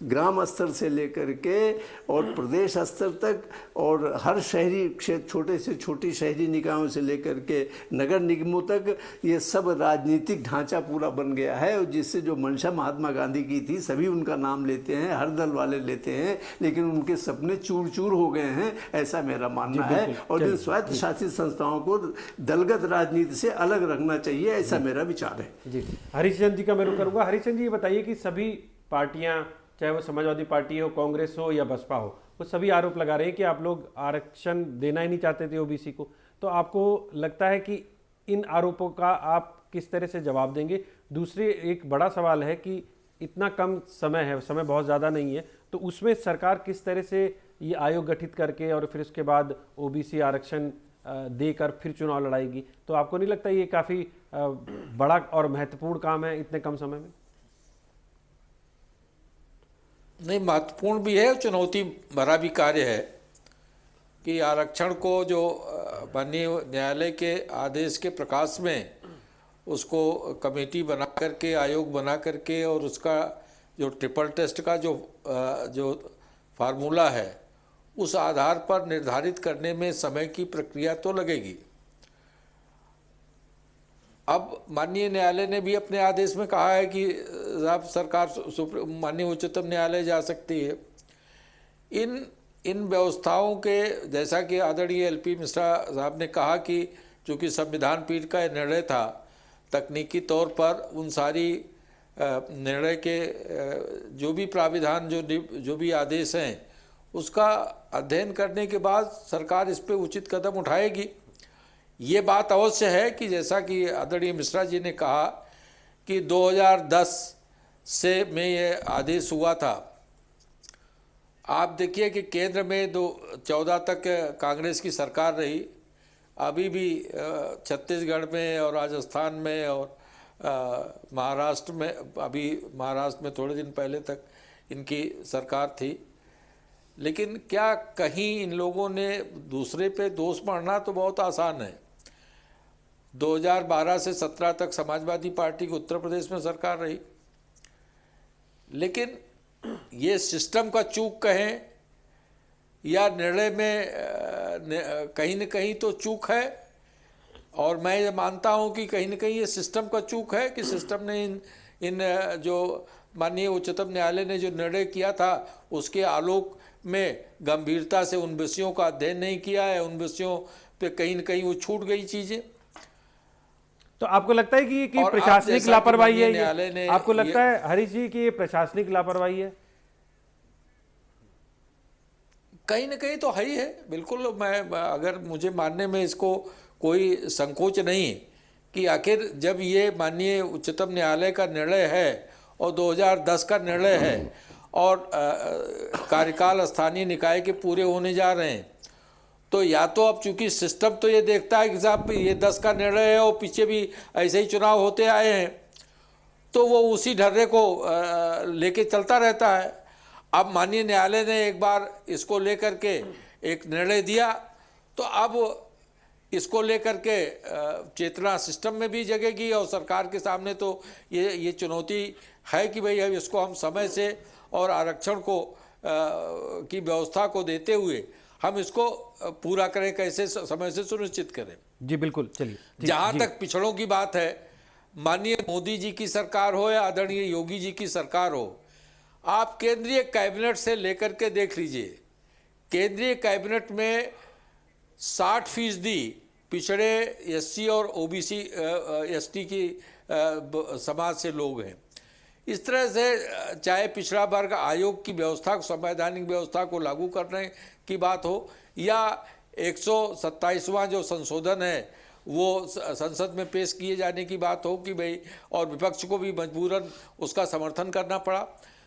ग्राम स्तर से लेकर के और प्रदेश स्तर तक और हर शहरी क्षेत्र, छोटे से छोटी शहरी निकायों से लेकर के नगर निगमों तक, ये सब राजनीतिक ढांचा पूरा बन गया है। और जिससे जो मंशा महात्मा गांधी की थी, सभी उनका नाम लेते हैं, हर दल वाले लेते हैं, लेकिन उनके सपने चूर चूर हो गए हैं, ऐसा मेरा मानना है। और इन स्वायत्त शासित संस्थाओं को दलगत राजनीति से अलग रखना चाहिए, ऐसा मेरा विचार है। जी, हरीश चंद्र जी का मैं रुक करूँगा। हरीश चंद्र जी, ये बताइए कि सभी पार्टियाँ, चाहे वो समाजवादी पार्टी हो, कांग्रेस हो या बसपा हो, वो सभी आरोप लगा रहे हैं कि आप लोग आरक्षण देना ही नहीं चाहते थे ओबीसी को। तो आपको लगता है कि इन आरोपों का आप किस तरह से जवाब देंगे? दूसरी एक बड़ा सवाल है कि इतना कम समय है, समय बहुत ज़्यादा नहीं है, तो उसमें सरकार किस तरह से ये आयोग गठित करके और फिर उसके बाद ओबीसी आरक्षण देकर फिर चुनाव लड़ाएगी? तो आपको नहीं लगता ये काफ़ी बड़ा और महत्वपूर्ण काम है इतने कम समय में? नहीं, महत्वपूर्ण भी है, चुनौती भरा भी कार्य है कि आरक्षण को जो माननीय न्यायालय के आदेश के प्रकाश में उसको कमेटी बना करके, आयोग बना करके, और उसका जो ट्रिपल टेस्ट का जो फार्मूला है उस आधार पर निर्धारित करने में समय की प्रक्रिया तो लगेगी। अब माननीय न्यायालय ने भी अपने आदेश में कहा है कि साहब सरकार माननीय उच्चतम न्यायालय जा सकती है। इन व्यवस्थाओं के, जैसा कि आदरणीय एलपी मिश्रा साहब ने कहा कि चूँकि संविधान पीठ का निर्णय था, तकनीकी तौर पर उन सारी निर्णय के जो भी प्राविधान, जो भी आदेश हैं, उसका अध्ययन करने के बाद सरकार इस पे उचित कदम उठाएगी। ये बात अवश्य है कि जैसा कि आदरणीय मिश्रा जी ने कहा कि 2010 में ये आदेश हुआ था। आप देखिए कि केंद्र में 2014 तक कांग्रेस की सरकार रही, अभी भी छत्तीसगढ़ में और राजस्थान में और महाराष्ट्र में, अभी महाराष्ट्र में थोड़े दिन पहले तक इनकी सरकार थी। लेकिन क्या कहीं इन लोगों ने दूसरे पे दोष मढ़ना तो बहुत आसान है। 2012 से 17 तक समाजवादी पार्टी की उत्तर प्रदेश में सरकार रही, लेकिन ये सिस्टम का चूक कहें या निर्णय में कहीं न कहीं तो चूक है, और मैं ये मानता हूं कि कहीं न कहीं ये सिस्टम का चूक है कि सिस्टम ने इन जो माननीय उच्चतम न्यायालय ने जो निर्णय किया था उसके आलोक में गंभीरता से उन विषयों का अध्ययन नहीं किया है, उन विषयों पे कहीं न कहीं वो छूट गई चीजें। तो आपको लगता है कि प्रशासनिक लापरवाही है ये? आपको लगता है हरीश जी कि ये प्रशासनिक लापरवाही है? कहीं न कहीं तो है ही है, बिल्कुल। मैं अगर मुझे मानने में इसको कोई संकोच नहीं कि आखिर जब ये माननीय उच्चतम न्यायालय का निर्णय है और 2010 का निर्णय है और कार्यकाल स्थानीय निकाय के पूरे होने जा रहे हैं, तो या तो अब चूंकि सिस्टम तो ये देखता है कि साहब ये 10 का निर्णय है और पीछे भी ऐसे ही चुनाव होते आए हैं, तो वो उसी ढर्रे को लेके चलता रहता है। अब माननीय न्यायालय ने एक बार इसको लेकर के एक निर्णय दिया, तो अब इसको लेकर के चेतना सिस्टम में भी जगेगी और सरकार के सामने तो ये चुनौती है कि भाई अब इसको हम समय से और आरक्षण को की व्यवस्था को देते हुए हम इसको पूरा करें, कैसे समय से सुनिश्चित करें। जी बिल्कुल, चलिए। जहां तक पिछड़ों की बात है, माननीय मोदी जी की सरकार हो या आदरणीय योगी जी की सरकार हो, आप केंद्रीय कैबिनेट से लेकर के देख लीजिए, केंद्रीय कैबिनेट में 60% पिछड़े एससी और ओबीसी एसटी की समाज से लोग हैं। इस तरह से चाहे पिछड़ा वर्ग आयोग की व्यवस्था, संवैधानिक व्यवस्था को लागू करने की बात हो या 127वां जो संशोधन है वो संसद में पेश किए जाने की बात हो कि भाई, और विपक्ष को भी मजबूरन उसका समर्थन करना पड़ा,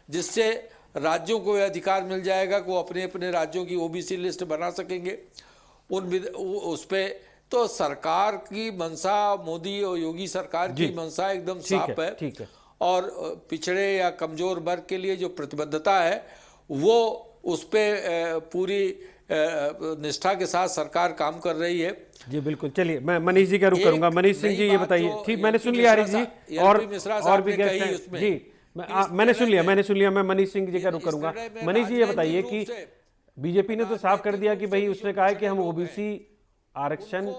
जिससे राज्यों को यह अधिकार मिल जाएगा कि वो अपने अपने राज्यों की ओबीसी लिस्ट बना सकेंगे। उस पे तो सरकार की मंशा, मोदी और योगी सरकार की मंशा एकदम साफ है। ठीक है। और पिछड़े या कमजोर वर्ग के लिए जो प्रतिबद्धता है वो उस पे पूरी निष्ठा के साथ सरकार काम कर रही है। जी बिल्कुल, चलिए मैं मनीष जी का रुख करूंगा। मनीष सिंह जी ये बताइए। ठीक, मैंने सुन लिया हरीश जी और भी गेस्ट हैं। जी मैंने सुन लिया। मैं मनीष सिंह जी का रुख करूंगा। मनीष जी ये बताइए कि बीजेपी ने तो साफ कर दिया कि भाई, उसने कहा है कि हम ओबीसी आरक्षण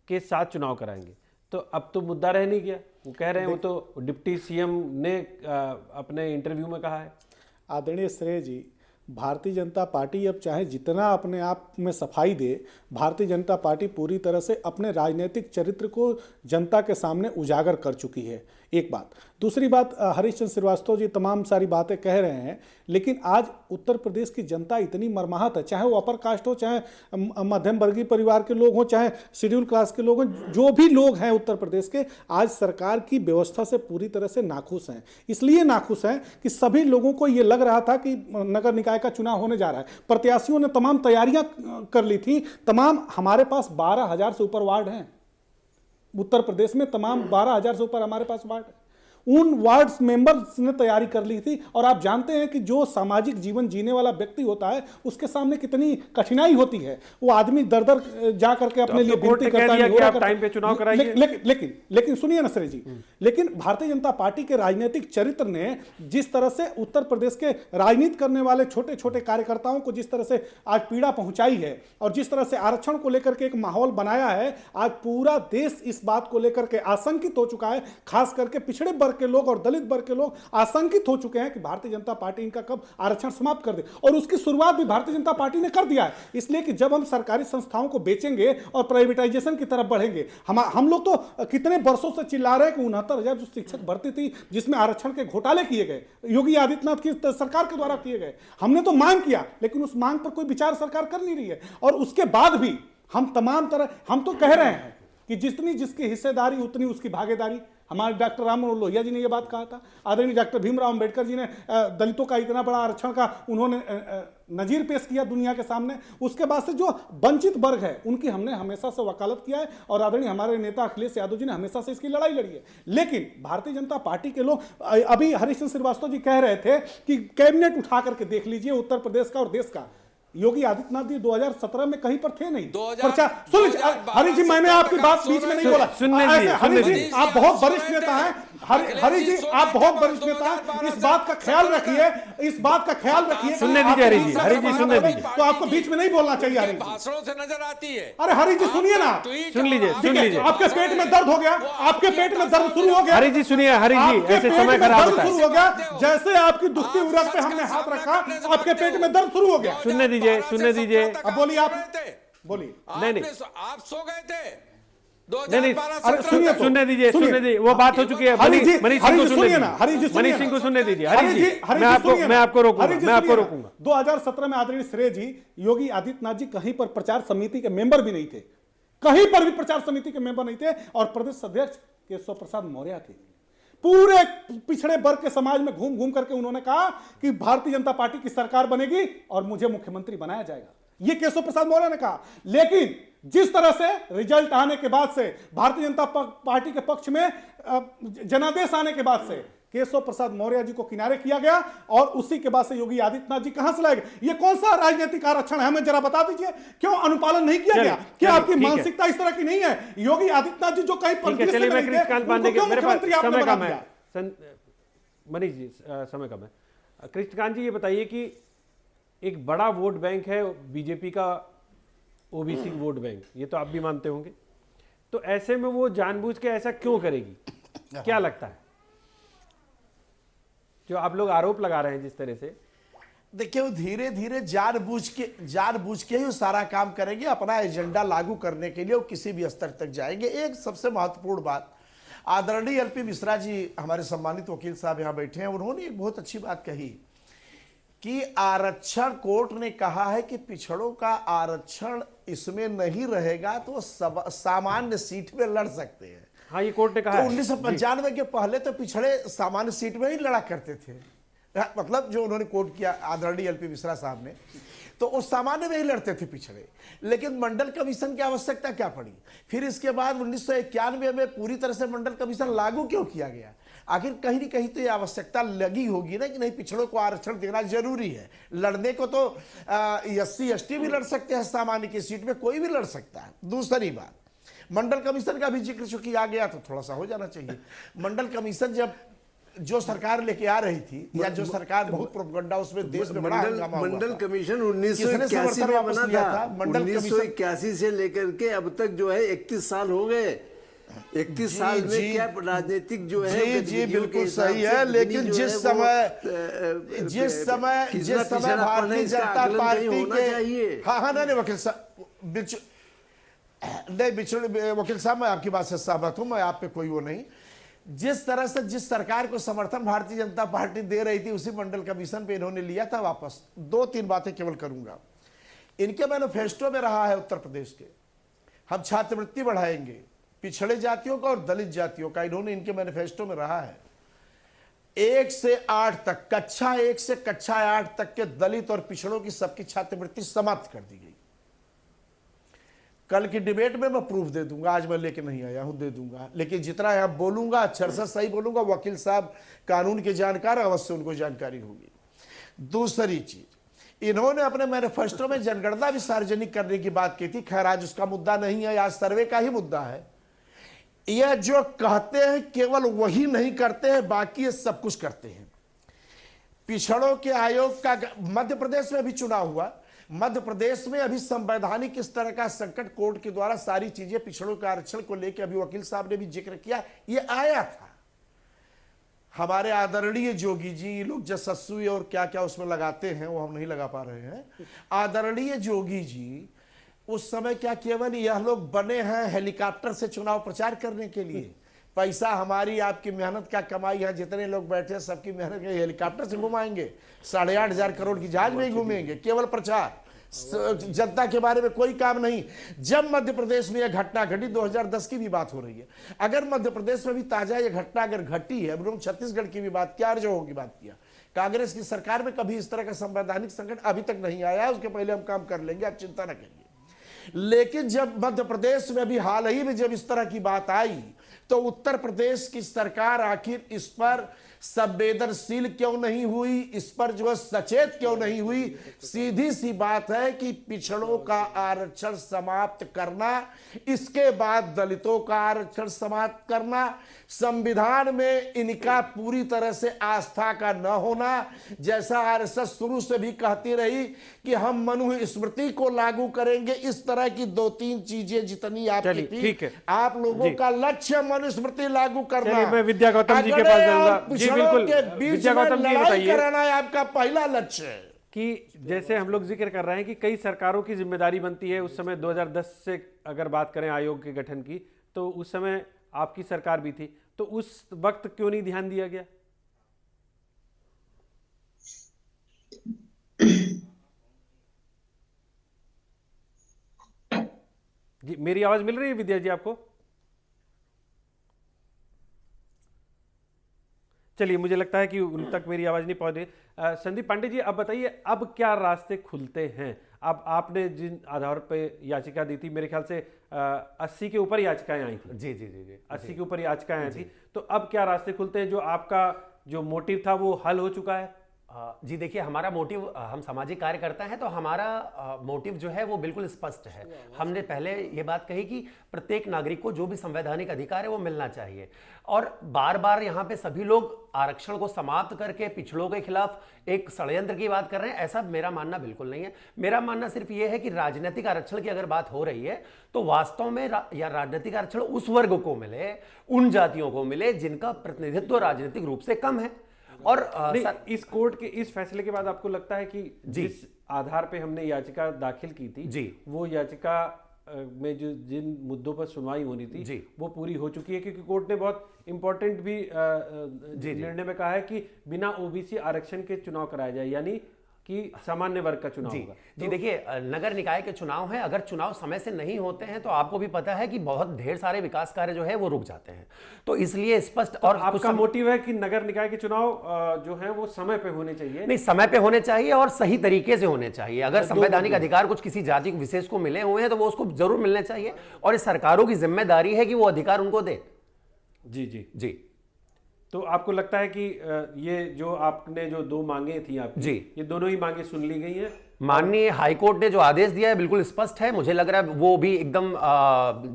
के साथ चुनाव कराएंगे, तो अब तो मुद्दा रह नहीं गया। वो कह रहे हैं, वो तो डिप्टी सीएम ने अपने इंटरव्यू में कहा है। आदरणीय श्रेय जी, भारतीय जनता पार्टी अब चाहे जितना अपने आप में सफाई दे, भारतीय जनता पार्टी पूरी तरह से अपने राजनीतिक चरित्र को जनता के सामने उजागर कर चुकी है। एक बात। दूसरी बात, हरीश चंद्र श्रीवास्तव जी तमाम सारी बातें कह रहे हैं, लेकिन आज उत्तर प्रदेश की जनता इतनी मर्माहत है, चाहे वो अपर कास्ट हो, चाहे मध्यम वर्गीय परिवार के लोग हों, चाहे शेड्यूल क्लास के लोग हों, जो भी लोग हैं उत्तर प्रदेश के, आज सरकार की व्यवस्था से पूरी तरह से नाखुश हैं। इसलिए नाखुश हैं कि सभी लोगों को ये लग रहा था कि नगर निकाय का चुनाव होने जा रहा है। प्रत्याशियों ने तमाम तैयारियां कर ली थी। तमाम, हमारे पास 12,000 से ऊपर वार्ड हैं उत्तर प्रदेश में, तमाम 12,000 से ऊपर हमारे पास वार्ड है। उन वार्ड्स मेंबर्स ने तैयारी कर ली थी। और आप जानते हैं कि जो सामाजिक जीवन जीने वाला व्यक्ति होता है उसके सामने कितनी कठिनाई होती है। वो आदमी दर दर जा करके अपने लिए विनती करता है कि आप टाइम पे चुनाव कराइए। लेकिन सुनिए ना श्री जी, लेकिन भारतीय जनता पार्टी के राजनीतिक चरित्र ने जिस तरह से उत्तर प्रदेश के राजनीति करने वाले छोटे छोटे कार्यकर्ताओं को जिस तरह से आज पीड़ा पहुंचाई है और जिस तरह से आरक्षण को लेकर के एक माहौल बनाया है, आज पूरा देश इस बात को लेकर के आशंकित हो चुका है। खास करके पिछड़े वर्ग के लोग और दलित वर्ग के लोग आशंकित हो चुके हैं कि भारतीय जनता पार्टी इनका कब आरक्षण समाप्त कर दे। और उसकी शुरुआत भी भारतीय जनता पार्टी ने कर दिया है। इसलिए कि जब हम सरकारी संस्थाओं को बेचेंगे और प्राइवेटाइजेशन की तरफ बढ़ेंगे, हम लोग तो कितने वर्षों से चिल्ला रहे हैं कि 69,000 जो शिक्षक भर्ती थी जिसमें आरक्षण के घोटाले किए गए, योगी आदित्यनाथ की सरकार के द्वारा किए गए, हमने तो मांग किया, लेकिन उस मांग पर कोई विचार सरकार कर नहीं रही है। और उसके बाद भी हम तमाम तरह हम तो कह रहे हैं कि जितनी जिसकी हिस्सेदारी उतनी उसकी भागीदारी। हमारे डॉक्टर राम मनोहर लोहिया जी ने यह बात कहा था। आदरणीय डॉक्टर भीमराव अंबेडकर जी ने दलितों का इतना बड़ा आरक्षण का उन्होंने नजीर पेश किया दुनिया के सामने। उसके बाद से जो वंचित वर्ग है उनकी हमने हमेशा से वकालत किया है और आदरणीय हमारे नेता अखिलेश यादव जी ने हमेशा से इसकी लड़ाई लड़ी है। लेकिन भारतीय जनता पार्टी के लोग, अभी हरीश श्रीवास्तव जी कह रहे थे कि कैबिनेट उठा करके देख लीजिए उत्तर प्रदेश का और देश का। योगी आदित्यनाथ जी 2017 में कहीं पर थे नहीं। हरी जी, मैंने आपकी बात बीच में नहीं बोला। हरी जी, आप बहुत वरिष्ठ नेता हैं। हरी जी, आप बहुत वरिष्ठ नेता हैं। इस बात का ख्याल रखिए, इस बात का ख्याल रखिए। सुनने दीजिए हरी जी, हरी जी सुनने दीजिए। तो आपको बीच में नहीं बोलना चाहिए। हरी भाषणों से नजर आती है। अरे हरी जी सुनिए ना, सुन लीजिए। आपके पेट में दर्द हो गया, आपके पेट में दर्द शुरू हो गया। हरी जी सुनिए, हरी जी ऐसे समय खराब होता है। शुरू हो गया, जैसे आपकी दुखती उरग पे हमने हाथ रखा, आपके पेट में दर्द शुरू हो गया। सुनने दीजिए। अब बोलिए, आप बोलिए। नहीं, आप सो गए थे नहीं, सुनने दीजिए। वो बात हो चुकी है। मनीष सिंह को सुनने दीजिए। हरी जी, मैं आपको रोकूंगा। 2017 में आदरणीय श्रेय जी, योगी आदित्यनाथ जी कहीं पर प्रचार समिति के मेंबर भी नहीं थे, कहीं पर भी प्रचार समिति के मेंबर नहीं थे। और प्रदेश अध्यक्ष केशव प्रसाद मौर्य थे। पूरे पिछड़े वर्ग के समाज में घूम घूम करके उन्होंने कहा कि भारतीय जनता पार्टी की सरकार बनेगी और मुझे मुख्यमंत्री बनाया जाएगा, ये केशव प्रसाद मौर्य ने कहा। लेकिन जिस तरह से रिजल्ट आने के बाद से, भारतीय जनता पार्टी के पक्ष में जनादेश आने के बाद से केशव प्रसाद मौर्य जी को किनारे किया गया और उसी के बाद से योगी आदित्यनाथ जी कहां से लाए गए। ये कौन सा राजनीतिक आरक्षण है, हमें जरा बता दीजिए। क्यों अनुपालन नहीं किया गया? क्या आपकी मानसिकता इस तरह की नहीं है? योगी आदित्यनाथ जी जो कहीं मनीष जी समय कम है। कृष्णकांत जी ये बताइए कि एक बड़ा वोट बैंक है बीजेपी का ओबीसी वोट बैंक, ये तो आप भी मानते होंगे, तो ऐसे में वो जानबूझ के ऐसा क्यों करेगी? क्या लगता है जो आप लोग आरोप लगा रहे हैं जिस तरह से? देखिए, वो धीरे धीरे जानबूझ के ही सारा काम करेंगे। अपना एजेंडा लागू करने के लिए वो किसी भी स्तर तक जाएंगे। एक सबसे महत्वपूर्ण बात, आदरणीय एलपी मिश्रा जी, हमारे सम्मानित वकील साहब यहाँ बैठे हैं, उन्होंने एक बहुत अच्छी बात कही कि आरक्षण, कोर्ट ने कहा है कि पिछड़ों का आरक्षण इसमें नहीं रहेगा तो सामान्य सीट में लड़ सकते हैं। हाँ, ये कोर्ट ने कहा। तो 1995 के पहले तो पिछड़े सामान्य सीट में ही लड़ा करते थे, मतलब जो उन्होंने कोर्ट किया आदरणीय एलपी मिश्रा साहब ने, तो उस सामान्य में ही लड़ते थे पिछड़े। लेकिन मंडल कमीशन की आवश्यकता क्या पड़ी? फिर इसके बाद 1991 में पूरी तरह से मंडल कमीशन लागू क्यों किया गया? आखिर कहीं न कहीं तो ये आवश्यकता लगी होगी ना कि नहीं, पिछड़ों को आरक्षण देना जरूरी है। लड़ने को तो SC ST भी लड़ सकते हैं, सामान्य की सीट में कोई भी लड़ सकता है। दूसरी बात, मंडल कमीशन का भी जिक्र चूंकि आ गया तो थोड़ा सा हो जाना चाहिए। मंडल कमीशन जब जो सरकार लेके आ रही थी, या जो सरकार बहुत प्रोपगंडा, उसमें देश में बड़ा हंगामा हुआ था। मंडल कमीशन 1981 में बना था। 1981 से लेकर के अब तक जो है 31 साल हो गए। 31 साल में क्या राजनीतिक जो है, जी बिल्कुल सही है। लेकिन जिस समय भारतीय जनता पार्टी के, हाँ नहीं वकील साहब, नहीं वकील साहब, मैं आपकी बात से सहमत हूं, मैं आप पे कोई वो नहीं। जिस तरह से जिस सरकार को समर्थन भारतीय जनता पार्टी दे रही थी, उसी मंडल कमीशन पे इन्होंने लिया था वापस। 2-3 बातें केवल करूंगा। इनके मैनिफेस्टो में रहा है उत्तर प्रदेश के, हम छात्रवृत्ति बढ़ाएंगे पिछड़े जातियों का और दलित जातियों का, इन्होंने इनके मैनिफेस्टो में रहा है। 1 से 8 तक, कक्षा 1 से कक्षा 8 तक के दलित और पिछड़ों की सबकी छात्रवृत्ति समाप्त कर दी गई। कल की डिबेट में मैं प्रूफ दे दूंगा, आज मैं लेके नहीं आया हूं, दे दूंगा, लेकिन जितना यहाँ बोलूंगा अक्षर से सही बोलूंगा। वकील साहब कानून के जानकार, अवश्य उनको जानकारी होगी। दूसरी चीज, इन्होंने अपने मैनिफेस्टो में जनगणना भी सार्वजनिक करने की बात की थी। खैर आज उसका मुद्दा नहीं है, आज सर्वे का ही मुद्दा है। यह जो कहते हैं केवल वही नहीं करते हैं, बाकी ये सब कुछ करते हैं। पिछड़ों के आयोग का मध्य प्रदेश में भी चुनाव हुआ। मध्य प्रदेश में अभी संवैधानिक इस तरह का संकट, कोर्ट के द्वारा सारी चीजें पिछड़ों के आरक्षण को लेकर, अभी वकील साहब ने भी जिक्र किया, ये आया था। हमारे आदरणीय जोगी जी, लोग जसस्वी और क्या क्या उसमें लगाते हैं, वो हम नहीं लगा पा रहे हैं। आदरणीय जोगी जी उस समय क्या केवल यह लोग बने हैं हेलीकॉप्टर से चुनाव प्रचार करने के लिए? पैसा हमारी आपकी मेहनत का कमाई है, जितने लोग बैठे सबकी मेहनत के हेलीकॉप्टर से घुमाएंगे, 8.5 करोड़ की जहाज में ही घूमेंगे, केवल प्रचार, जनता के बारे में कोई काम नहीं। जब मध्य प्रदेश में यह घटना घटी, 2010 की भी बात हो रही है, अगर मध्य प्रदेश में भी ताजा यह घटना अगर घटी है, अब छत्तीसगढ़ की भी बात क्या अर्जों की बात किया, कांग्रेस की सरकार में कभी इस तरह का संवैधानिक संकट अभी तक नहीं आया, उसके पहले हम काम कर लेंगे, आप चिंता न करिए। लेकिन जब मध्य प्रदेश में भी हाल ही में जब इस तरह की बात आई, तो उत्तर प्रदेश की सरकार आखिर इस पर संवेदनशील क्यों नहीं हुई, इस पर जो है सचेत क्यों नहीं हुई? सीधी सी बात है कि पिछड़ों का आरक्षण समाप्त करना, इसके बाद दलितों का आरक्षण समाप्त करना, संविधान में इनका पूरी तरह से आस्था का न होना, जैसा आरएसएस शुरू से भी कहती रही कि हम मनुस्मृति को लागू करेंगे, इस तरह की 2-3 चीजें जितनी आपकी थी, आप लोगों का लक्ष्य मनुस्मृति लागू करना। मैं विद्या गौतम जी के पास जाऊंगा। जी बिल्कुल, के बीच विद्या में गौतम जी लड़ाई बताइए कराना है आपका पहला लक्ष्य है। कि जैसे हम लोग जिक्र कर रहे हैं कि कई सरकारों की जिम्मेदारी बनती है, उस समय 2010 से अगर बात करें आयोग के गठन की, तो उस समय आपकी सरकार भी थी, तो उस वक्त क्यों नहीं ध्यान दिया गया? जी मेरी आवाज मिल रही है विद्या जी आपको? चलिए, मुझे लगता है कि उन तक मेरी आवाज नहीं पहुंच रही। संदीप पांडे जी, अब बताइए अब क्या रास्ते खुलते हैं? अब आपने जिन आधार पे याचिका दी थी, मेरे ख्याल से 80 के ऊपर याचिकाएं आई थी। जी जी जी जी 80 के ऊपर याचिकाएं आई थी, तो अब क्या रास्ते खुलते हैं? जो आपका जो मोटिव था वो हल हो चुका है? जी देखिए, हमारा मोटिव, हम सामाजिक कार्य करते हैं तो हमारा मोटिव जो है वो बिल्कुल स्पष्ट है। हमने पहले ये बात कही कि प्रत्येक नागरिक को जो भी संवैधानिक अधिकार है वो मिलना चाहिए, और बार बार यहाँ पे सभी लोग आरक्षण को समाप्त करके पिछड़ों के खिलाफ एक षड्यंत्र की बात कर रहे हैं, ऐसा मेरा मानना बिल्कुल नहीं है। मेरा मानना सिर्फ ये है कि राजनीतिक आरक्षण की अगर बात हो रही है तो वास्तव में या राजनीतिक आरक्षण उस वर्ग को मिले, उन जातियों को मिले जिनका प्रतिनिधित्व राजनीतिक रूप से कम है। और इस कोर्ट के इस फैसले के बाद आपको लगता है कि जिस आधार पे हमने याचिका दाखिल की थी जी, वो याचिका में जो जिन मुद्दों पर सुनवाई होनी थी जी, वो पूरी हो चुकी है? क्योंकि कोर्ट ने बहुत इंपॉर्टेंट भी निर्णय में कहा है कि बिना ओबीसी आरक्षण के चुनाव कराया जाए, यानी कि सामान्य वर्ग का चुनाव होगा। जी देखिए, नगर निकाय के चुनाव हैं, अगर चुनाव समय से नहीं होते हैं तो आपको भी पता है कि बहुत ढेर सारे विकास कार्य जो है वो रुक जाते हैं। तो इसलिए स्पष्ट, और आपका मोटिव है कि नगर निकाय के चुनाव जो है वो समय पे होने चाहिए? नहीं, समय पे होने चाहिए और सही तरीके से होने चाहिए। अगर संवैधानिक अधिकार कुछ किसी जाति विशेष को मिले हुए हैं तो वो उसको जरूर मिलने चाहिए, और इस सरकारों की जिम्मेदारी है कि वो अधिकार उनको दे। जी जी जी। तो आपको लगता है कि ये जो आपने जो 2 मांगे थी आपकी, जी, ये दोनों ही मांगे सुन ली गई हैं? माननीय हाईकोर्ट ने जो आदेश दिया है बिल्कुल स्पष्ट है, मुझे लग रहा है वो भी एकदम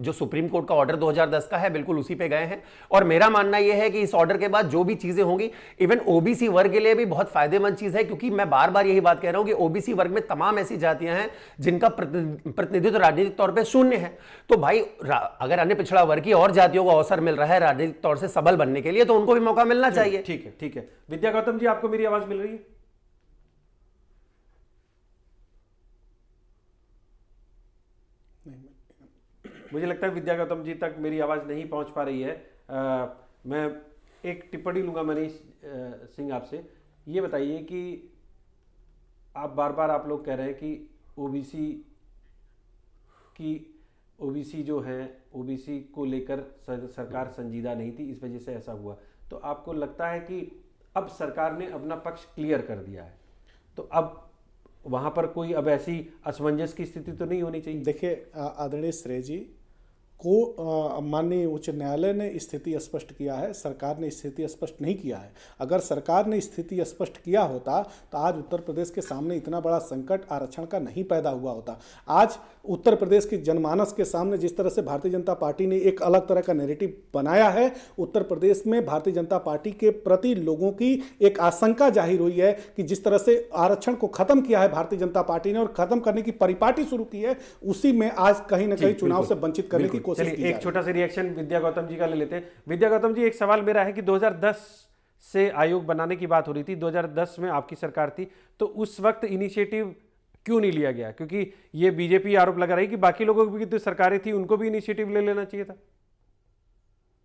जो सुप्रीम कोर्ट का ऑर्डर 2010 का है बिल्कुल उसी पे गए हैं। और मेरा मानना यह है कि इस ऑर्डर के बाद जो भी चीजें होंगी, इवन ओबीसी वर्ग के लिए भी बहुत फायदेमंद चीज है, क्योंकि मैं बार बार यही बात कह रहा हूं कि ओबीसी वर्ग में तमाम ऐसी जातियां हैं जिनका प्रतिनिधित्व राजनीतिक तौर पर शून्य है। तो भाई अगर अन्य पिछड़ा वर्ग की और जातियों को अवसर मिल रहा है राजनीतिक तौर से सबल बनने के लिए, तो उनको भी मौका मिलना चाहिए। ठीक है, ठीक है। विद्या गौतम जी, आपको मेरी आवाज मिल रही है? मुझे लगता है विद्या गौतम जी तक मेरी आवाज़ नहीं पहुंच पा रही है। मैं एक टिप्पणी लूंगा मनीष सिंह आपसे। ये बताइए कि आप बार बार आप लोग कह रहे हैं कि ओबीसी जो है, ओबीसी को लेकर सरकार संजीदा नहीं थी, इस वजह से ऐसा हुआ। तो आपको लगता है कि अब सरकार ने अपना पक्ष क्लियर कर दिया है, तो अब वहां पर कोई अब ऐसी असमंजस की स्थिति तो नहीं होनी चाहिए। देखिए आदरणीय श्रेय जी को माननीय उच्च न्यायालय ने स्थिति स्पष्ट किया है, सरकार ने स्थिति स्पष्ट नहीं किया है। अगर सरकार ने स्थिति स्पष्ट किया होता तो आज उत्तर प्रदेश के सामने इतना बड़ा संकट आरक्षण का नहीं पैदा हुआ होता। आज उत्तर प्रदेश की जनमानस के सामने जिस तरह से भारतीय जनता पार्टी ने एक अलग तरह का नैरेटिव बनाया है, उत्तर प्रदेश में भारतीय जनता पार्टी के प्रति लोगों की एक आशंका जाहिर हुई है कि जिस तरह से आरक्षण को खत्म किया है भारतीय जनता पार्टी ने और खत्म करने की परिपाटी शुरू की है, उसी में आज कहीं ना कहीं चुनाव से वंचित करने की कोशिश की। एक छोटा सा रिएक्शन विद्या गौतम जी का ले लेते हैं। विद्या गौतम जी, एक सवाल मेरा है कि 2010 से आयोग बनाने की बात हो रही थी, 2010 में आपकी सरकार थी, तो उस वक्त इनिशिएटिव क्यों नहीं लिया गया? क्योंकि ये बीजेपी आरोप लगा रही कि बाकी लोगों की तो सरकारें थी, उनको भी इनिशिएटिव ले लेना चाहिए था।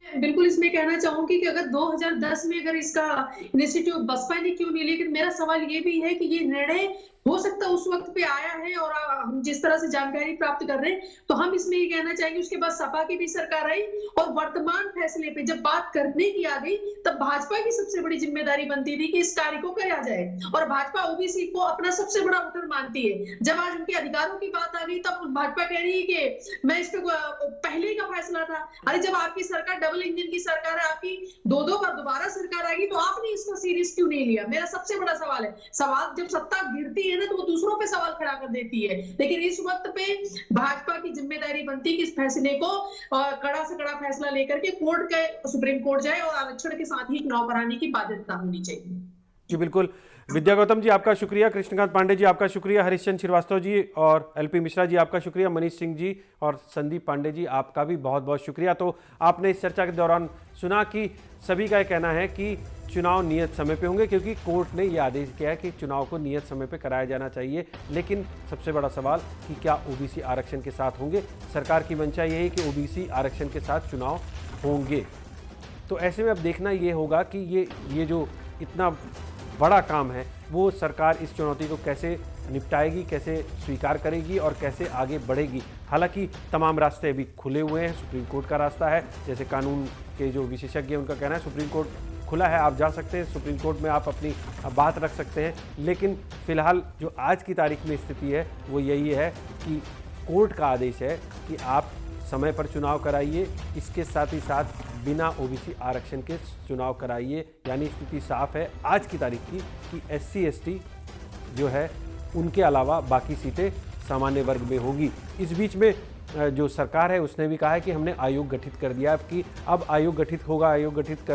बिल्कुल इसमें कहना चाहूंगी कि अगर 2010 में अगर इसका इनिशिएटिव बसपा ने क्यों नहीं लिया, लेकिन मेरा सवाल ये भी है कि ये निर्णय हो सकता है उस वक्त पे आया है और हम जिस तरह से जानकारी प्राप्त कर रहे हैं तो हम इसमें ये कहना चाहेंगे उसके बाद सपा की भी सरकार आई और वर्तमान फैसले पे जब बात करने की आ गई तब भाजपा की सबसे बड़ी जिम्मेदारी बनती थी कि इस कार्य को किया जाए और भाजपा ओबीसी को अपना सबसे बड़ा वोटर मानती है। जब आज उनके अधिकारों की बात आ गई तब भाजपा कह रही है कि मैं इस पे पहले का फैसला था। अरे जब आपकी सरकार डबल इंजन की सरकार है, आपकी दो बार दोबारा सरकार आएगी तो आपने इसको सीरियस क्यों नहीं लिया? मेरा सबसे बड़ा सवाल है। सवाल जब सत्ता गिरती है ना तो वो दूसरों पे सवाल खड़ा कर देती है, लेकिन इस वक्त पे भाजपा की जिम्मेदारी बनती है कि इस फैसले को कड़ा से कड़ा फैसला लेकर के कोर्ट के सुप्रीम कोर्ट जाए और आरक्षण के साथ ही चुनाव कराने की बाध्यता होनी चाहिए। जी बिल्कुल। विद्या गौतम जी आपका शुक्रिया, कृष्णकांत पांडे जी आपका शुक्रिया, हरिश्चंद्र श्रीवास्तव जी और एलपी मिश्रा जी आपका शुक्रिया, मनीष सिंह जी और संदीप पांडे जी आपका भी बहुत बहुत शुक्रिया। तो आपने इस चर्चा के दौरान सुना कि सभी का कहना है कि चुनाव नियत समय पे होंगे क्योंकि कोर्ट ने यह आदेश किया है कि चुनाव को नियत समय पे कराया जाना चाहिए। लेकिन सबसे बड़ा सवाल कि क्या ओबीसी आरक्षण के साथ होंगे? सरकार की मंशा यही है कि ओबीसी आरक्षण के साथ चुनाव होंगे। तो ऐसे में अब देखना ये होगा कि ये जो इतना बड़ा काम है वो सरकार इस चुनौती को कैसे निपटाएगी, कैसे स्वीकार करेगी और कैसे आगे बढ़ेगी। हालांकि तमाम रास्ते अभी खुले हुए हैं, सुप्रीम कोर्ट का रास्ता है, जैसे कानून के जो विशेषज्ञ हैं उनका कहना है सुप्रीम कोर्ट खुला है, आप जा सकते हैं, सुप्रीम कोर्ट में आप अपनी बात रख सकते हैं। लेकिन फिलहाल जो आज की तारीख में स्थिति है वो यही है कि कोर्ट का आदेश है कि आप समय पर चुनाव कराइए, इसके साथ ही साथ बिना ओबीसी आरक्षण के चुनाव कराइए। यानी स्थिति साफ है आज की तारीख की कि SC ST जो है उनके अलावा बाकी सीटें सामान्य वर्ग में होगी। इस बीच में जो सरकार है उसने भी कहा है कि हमने आयोग गठित कर दिया कि अब आयोग गठित होगा, आयोग गठित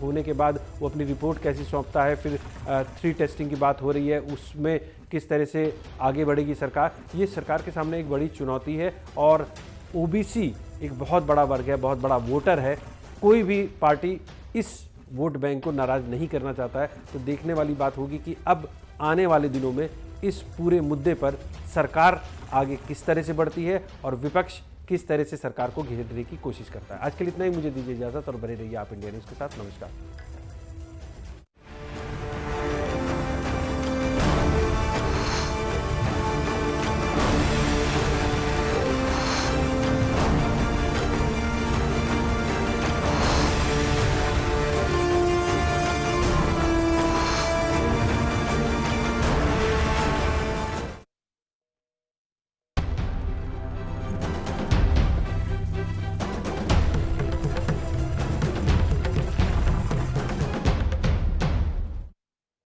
होने के बाद वो अपनी रिपोर्ट कैसी सौंपता है, फिर 3 टेस्टिंग की बात हो रही है, उसमें किस तरह से आगे बढ़ेगी सरकार, ये सरकार के सामने एक बड़ी चुनौती है। और ओबीसी एक बहुत बड़ा वर्ग है, बहुत बड़ा वोटर है, कोई भी पार्टी इस वोट बैंक को नाराज़ नहीं करना चाहता है। तो देखने वाली बात होगी कि अब आने वाले दिनों में इस पूरे मुद्दे पर सरकार आगे किस तरह से बढ़ती है और विपक्ष किस तरह से सरकार को घेरने की कोशिश करता है। आज के लिए इतना ही, मुझे दीजिए इजाज़त और बने रहिए आप इंडिया न्यूज़ के साथ। नमस्कार।